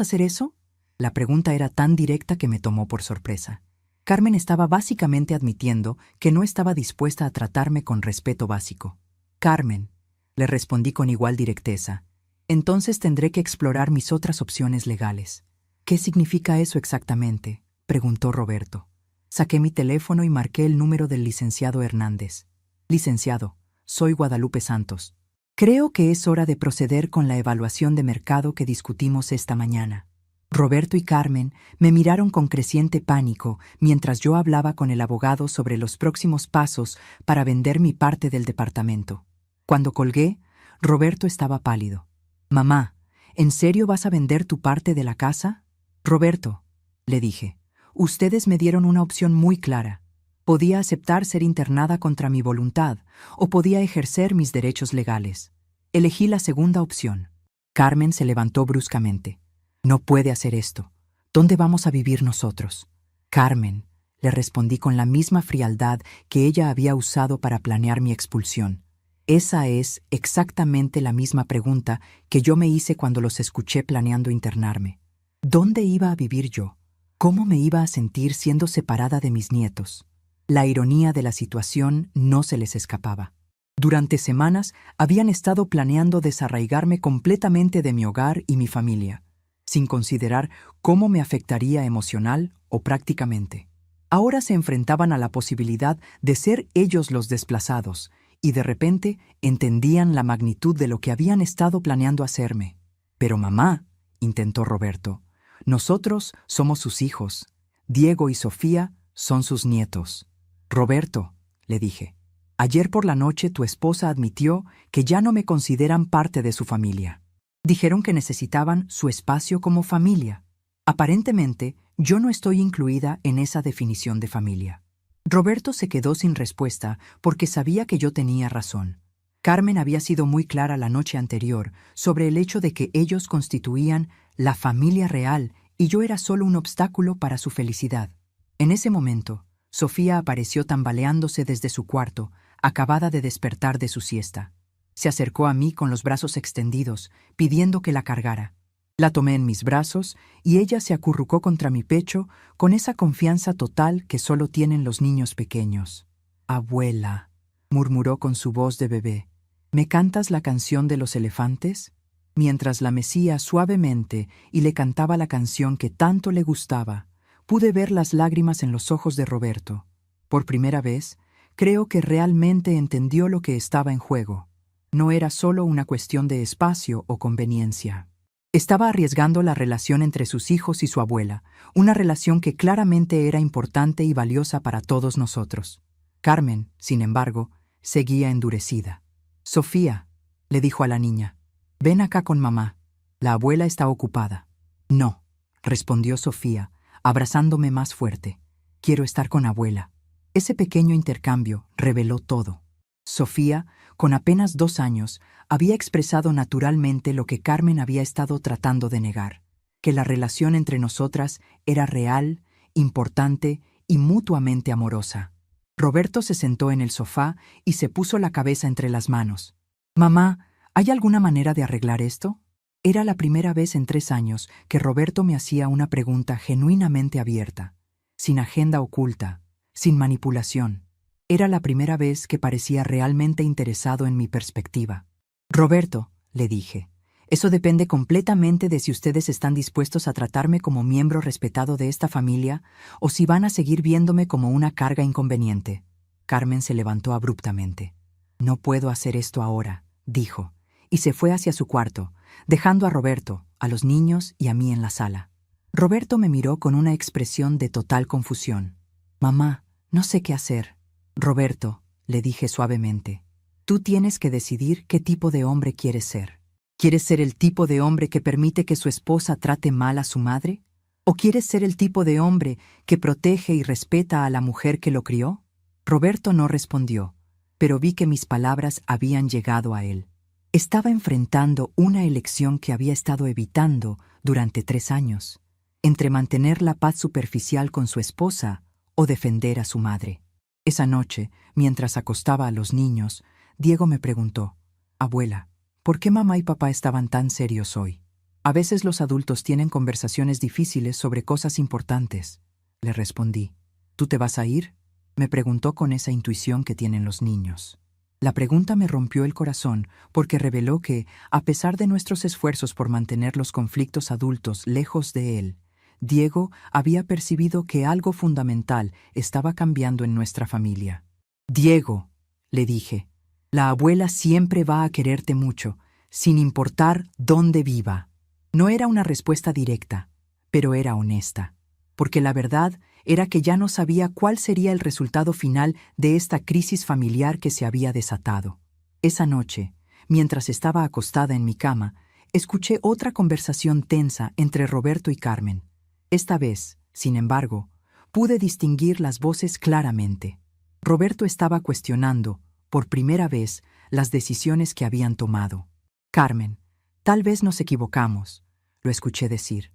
hacer eso?». La pregunta era tan directa que me tomó por sorpresa. Carmen estaba básicamente admitiendo que no estaba dispuesta a tratarme con respeto básico. «Carmen», le respondí con igual directeza, «entonces tendré que explorar mis otras opciones legales». «¿Qué significa eso exactamente?», preguntó Roberto. Saqué mi teléfono y marqué el número del licenciado Hernández. «Licenciado, soy Guadalupe Santos. Creo que es hora de proceder con la evaluación de mercado que discutimos esta mañana». Roberto y Carmen me miraron con creciente pánico mientras yo hablaba con el abogado sobre los próximos pasos para vender mi parte del departamento. Cuando colgué, Roberto estaba pálido. «Mamá, ¿en serio vas a vender tu parte de la casa?». «Roberto», le dije, «ustedes me dieron una opción muy clara. Podía aceptar ser internada contra mi voluntad o podía ejercer mis derechos legales. Elegí la segunda opción». Carmen se levantó bruscamente. «No puede hacer esto. ¿Dónde vamos a vivir nosotros?». «Carmen», le respondí con la misma frialdad que ella había usado para planear mi expulsión. «Esa es exactamente la misma pregunta que yo me hice cuando los escuché planeando internarme. ¿Dónde iba a vivir yo? ¿Cómo me iba a sentir siendo separada de mis nietos?». La ironía de la situación no se les escapaba. Durante semanas habían estado planeando desarraigarme completamente de mi hogar y mi familia, sin considerar cómo me afectaría emocional o prácticamente. Ahora se enfrentaban a la posibilidad de ser ellos los desplazados, y de repente entendían la magnitud de lo que habían estado planeando hacerme. «Pero mamá», intentó Roberto, «nosotros somos sus hijos. Diego y Sofía son sus nietos». «Roberto», le dije, «ayer por la noche tu esposa admitió que ya no me consideran parte de su familia. Dijeron que necesitaban su espacio como familia. Aparentemente, yo no estoy incluida en esa definición de familia». Roberto se quedó sin respuesta porque sabía que yo tenía razón. Carmen había sido muy clara la noche anterior sobre el hecho de que ellos constituían la familia real y yo era solo un obstáculo para su felicidad. En ese momento, Sofía apareció tambaleándose desde su cuarto, acabada de despertar de su siesta. Se acercó a mí con los brazos extendidos, pidiendo que la cargara. La tomé en mis brazos y ella se acurrucó contra mi pecho con esa confianza total que solo tienen los niños pequeños. «Abuela», murmuró con su voz de bebé, «¿me cantas la canción de los elefantes?». Mientras la mecía suavemente y le cantaba la canción que tanto le gustaba, pude ver las lágrimas en los ojos de Roberto. Por primera vez, creo que realmente entendió lo que estaba en juego. No era solo una cuestión de espacio o conveniencia. Estaba arriesgando la relación entre sus hijos y su abuela, una relación que claramente era importante y valiosa para todos nosotros. Carmen, sin embargo, seguía endurecida. «Sofía», le dijo a la niña, «ven acá con mamá. La abuela está ocupada». «No», respondió Sofía, abrazándome más fuerte. «Quiero estar con abuela». Ese pequeño intercambio reveló todo. Sofía, con apenas 2 años, había expresado naturalmente lo que Carmen había estado tratando de negar, que la relación entre nosotras era real, importante y mutuamente amorosa. Roberto se sentó en el sofá y se puso la cabeza entre las manos. «Mamá, ¿hay alguna manera de arreglar esto?». Era la primera vez en 3 años que Roberto me hacía una pregunta genuinamente abierta, sin agenda oculta, sin manipulación. Era la primera vez que parecía realmente interesado en mi perspectiva. «Roberto», le dije, «eso depende completamente de si ustedes están dispuestos a tratarme como miembro respetado de esta familia o si van a seguir viéndome como una carga inconveniente». Carmen se levantó abruptamente. «No puedo hacer esto ahora», dijo, y se fue hacia su cuarto, dejando a Roberto, a los niños y a mí en la sala. Roberto me miró con una expresión de total confusión. «Mamá, no sé qué hacer». «Roberto», le dije suavemente, «tú tienes que decidir qué tipo de hombre quieres ser. ¿Quieres ser el tipo de hombre que permite que su esposa trate mal a su madre? ¿O quieres ser el tipo de hombre que protege y respeta a la mujer que lo crió?». Roberto no respondió, pero vi que mis palabras habían llegado a él. Estaba enfrentando una elección que había estado evitando durante 3 años, entre mantener la paz superficial con su esposa o defender a su madre. Esa noche, mientras acostaba a los niños, Diego me preguntó, «Abuela, ¿por qué mamá y papá estaban tan serios hoy?». «A veces los adultos tienen conversaciones difíciles sobre cosas importantes», le respondí. «¿Tú te vas a ir?», me preguntó con esa intuición que tienen los niños. La pregunta me rompió el corazón porque reveló que, a pesar de nuestros esfuerzos por mantener los conflictos adultos lejos de él, Diego había percibido que algo fundamental estaba cambiando en nuestra familia. «Diego», le dije, «la abuela siempre va a quererte mucho, sin importar dónde viva». No era una respuesta directa, pero era honesta, porque la verdad era que ya no sabía cuál sería el resultado final de esta crisis familiar que se había desatado. Esa noche, mientras estaba acostada en mi cama, escuché otra conversación tensa entre Roberto y Carmen. Esta vez, sin embargo, pude distinguir las voces claramente. Roberto estaba cuestionando, por primera vez, las decisiones que habían tomado. «Carmen, tal vez nos equivocamos», lo escuché decir.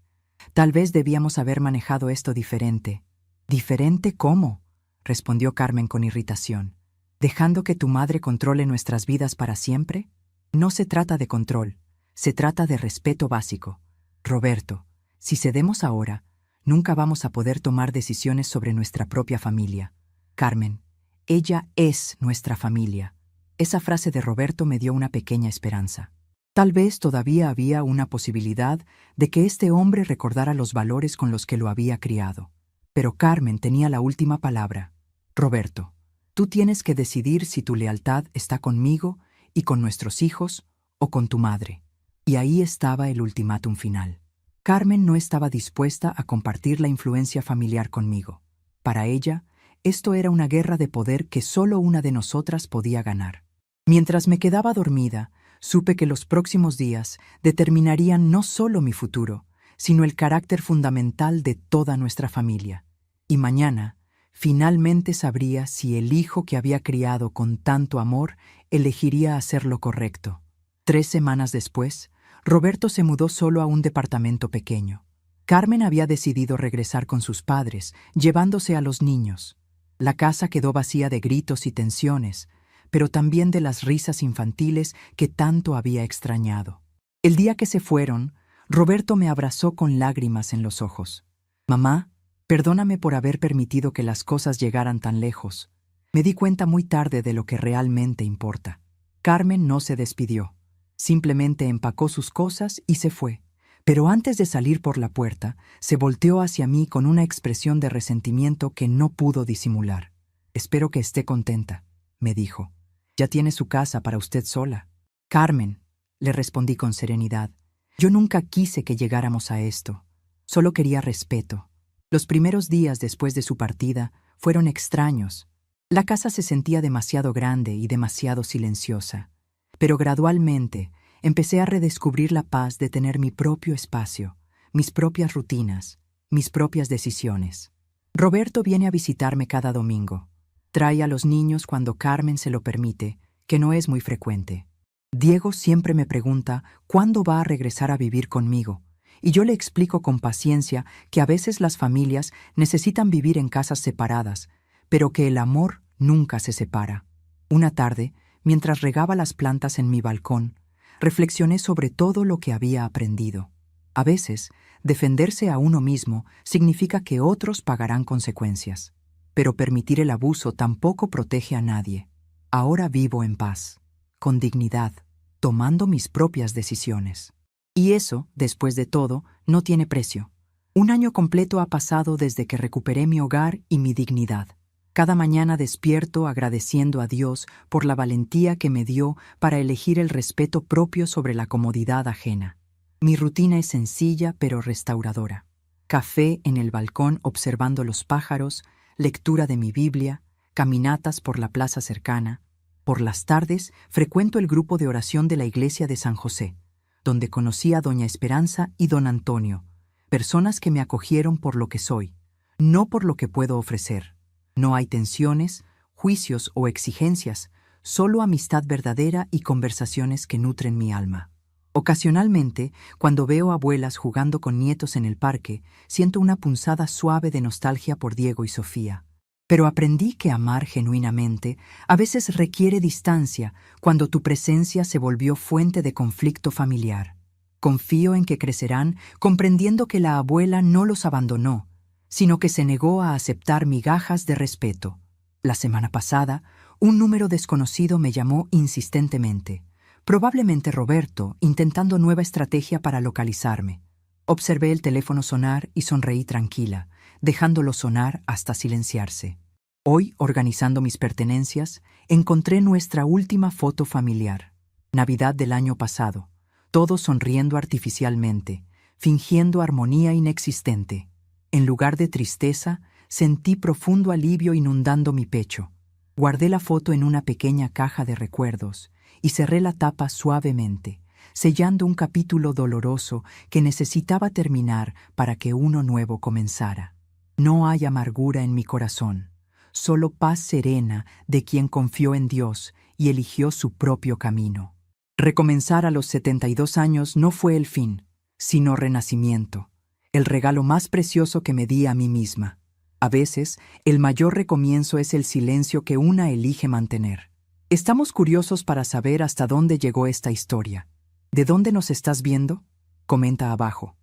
«Tal vez debíamos haber manejado esto diferente». «¿Diferente cómo?», respondió Carmen con irritación. «¿Dejando que tu madre controle nuestras vidas para siempre? No se trata de control, se trata de respeto básico. Roberto, si cedemos ahora, nunca vamos a poder tomar decisiones sobre nuestra propia familia. Carmen, ella es nuestra familia». Esa frase de Roberto me dio una pequeña esperanza. Tal vez todavía había una posibilidad de que este hombre recordara los valores con los que lo había criado. Pero Carmen tenía la última palabra. «Roberto, tú tienes que decidir si tu lealtad está conmigo y con nuestros hijos o con tu madre». Y ahí estaba el ultimátum final. Carmen no estaba dispuesta a compartir la influencia familiar conmigo. Para ella, esto era una guerra de poder que solo una de nosotras podía ganar. Mientras me quedaba dormida, supe que los próximos días determinarían no solo mi futuro, sino el carácter fundamental de toda nuestra familia. Y mañana, finalmente sabría si el hijo que había criado con tanto amor elegiría hacer lo correcto. 3 semanas después, Roberto se mudó solo a un departamento pequeño. Carmen había decidido regresar con sus padres, llevándose a los niños. La casa quedó vacía de gritos y tensiones, pero también de las risas infantiles que tanto había extrañado. El día que se fueron, Roberto me abrazó con lágrimas en los ojos. «Mamá, perdóname por haber permitido que las cosas llegaran tan lejos. Me di cuenta muy tarde de lo que realmente importa». Carmen no se despidió. Simplemente empacó sus cosas y se fue. Pero antes de salir por la puerta, se volteó hacia mí con una expresión de resentimiento que no pudo disimular. «Espero que esté contenta», me dijo. «Ya tiene su casa para usted sola». «Carmen», le respondí con serenidad, «yo nunca quise que llegáramos a esto. Solo quería respeto». Los primeros días después de su partida fueron extraños. La casa se sentía demasiado grande y demasiado silenciosa. Pero gradualmente empecé a redescubrir la paz de tener mi propio espacio, mis propias rutinas, mis propias decisiones. Roberto viene a visitarme cada domingo. Trae a los niños cuando Carmen se lo permite, que no es muy frecuente. Diego siempre me pregunta cuándo va a regresar a vivir conmigo, y yo le explico con paciencia que a veces las familias necesitan vivir en casas separadas, pero que el amor nunca se separa. Una tarde, mientras regaba las plantas en mi balcón, reflexioné sobre todo lo que había aprendido. A veces, defenderse a uno mismo significa que otros pagarán consecuencias, pero permitir el abuso tampoco protege a nadie. Ahora vivo en paz, con dignidad, tomando mis propias decisiones. Y eso, después de todo, no tiene precio. 1 año completo ha pasado desde que recuperé mi hogar y mi dignidad. Cada mañana despierto agradeciendo a Dios por la valentía que me dio para elegir el respeto propio sobre la comodidad ajena. Mi rutina es sencilla pero restauradora. Café en el balcón observando los pájaros, lectura de mi Biblia, caminatas por la plaza cercana. Por las tardes frecuento el grupo de oración de la iglesia de San José, donde conocí a doña Esperanza y don Antonio, personas que me acogieron por lo que soy, no por lo que puedo ofrecer. No hay tensiones, juicios o exigencias, solo amistad verdadera y conversaciones que nutren mi alma. Ocasionalmente, cuando veo abuelas jugando con nietos en el parque, siento una punzada suave de nostalgia por Diego y Sofía. Pero aprendí que amar genuinamente a veces requiere distancia cuando tu presencia se volvió fuente de conflicto familiar. Confío en que crecerán comprendiendo que la abuela no los abandonó, sino que se negó a aceptar migajas de respeto. La semana pasada, un número desconocido me llamó insistentemente. Probablemente Roberto, intentando nueva estrategia para localizarme. Observé el teléfono sonar y sonreí tranquila, dejándolo sonar hasta silenciarse. Hoy, organizando mis pertenencias, encontré nuestra última foto familiar. Navidad del año pasado, todos sonriendo artificialmente, fingiendo armonía inexistente. En lugar de tristeza, sentí profundo alivio inundando mi pecho. Guardé la foto en una pequeña caja de recuerdos y cerré la tapa suavemente, sellando un capítulo doloroso que necesitaba terminar para que uno nuevo comenzara. No hay amargura en mi corazón, solo paz serena de quien confió en Dios y eligió su propio camino. Recomenzar a los 72 años no fue el fin, sino renacimiento. El regalo más precioso que me di a mí misma. A veces, el mayor recomienzo es el silencio que una elige mantener. Estamos curiosos para saber hasta dónde llegó esta historia. ¿De dónde nos estás viendo? Comenta abajo.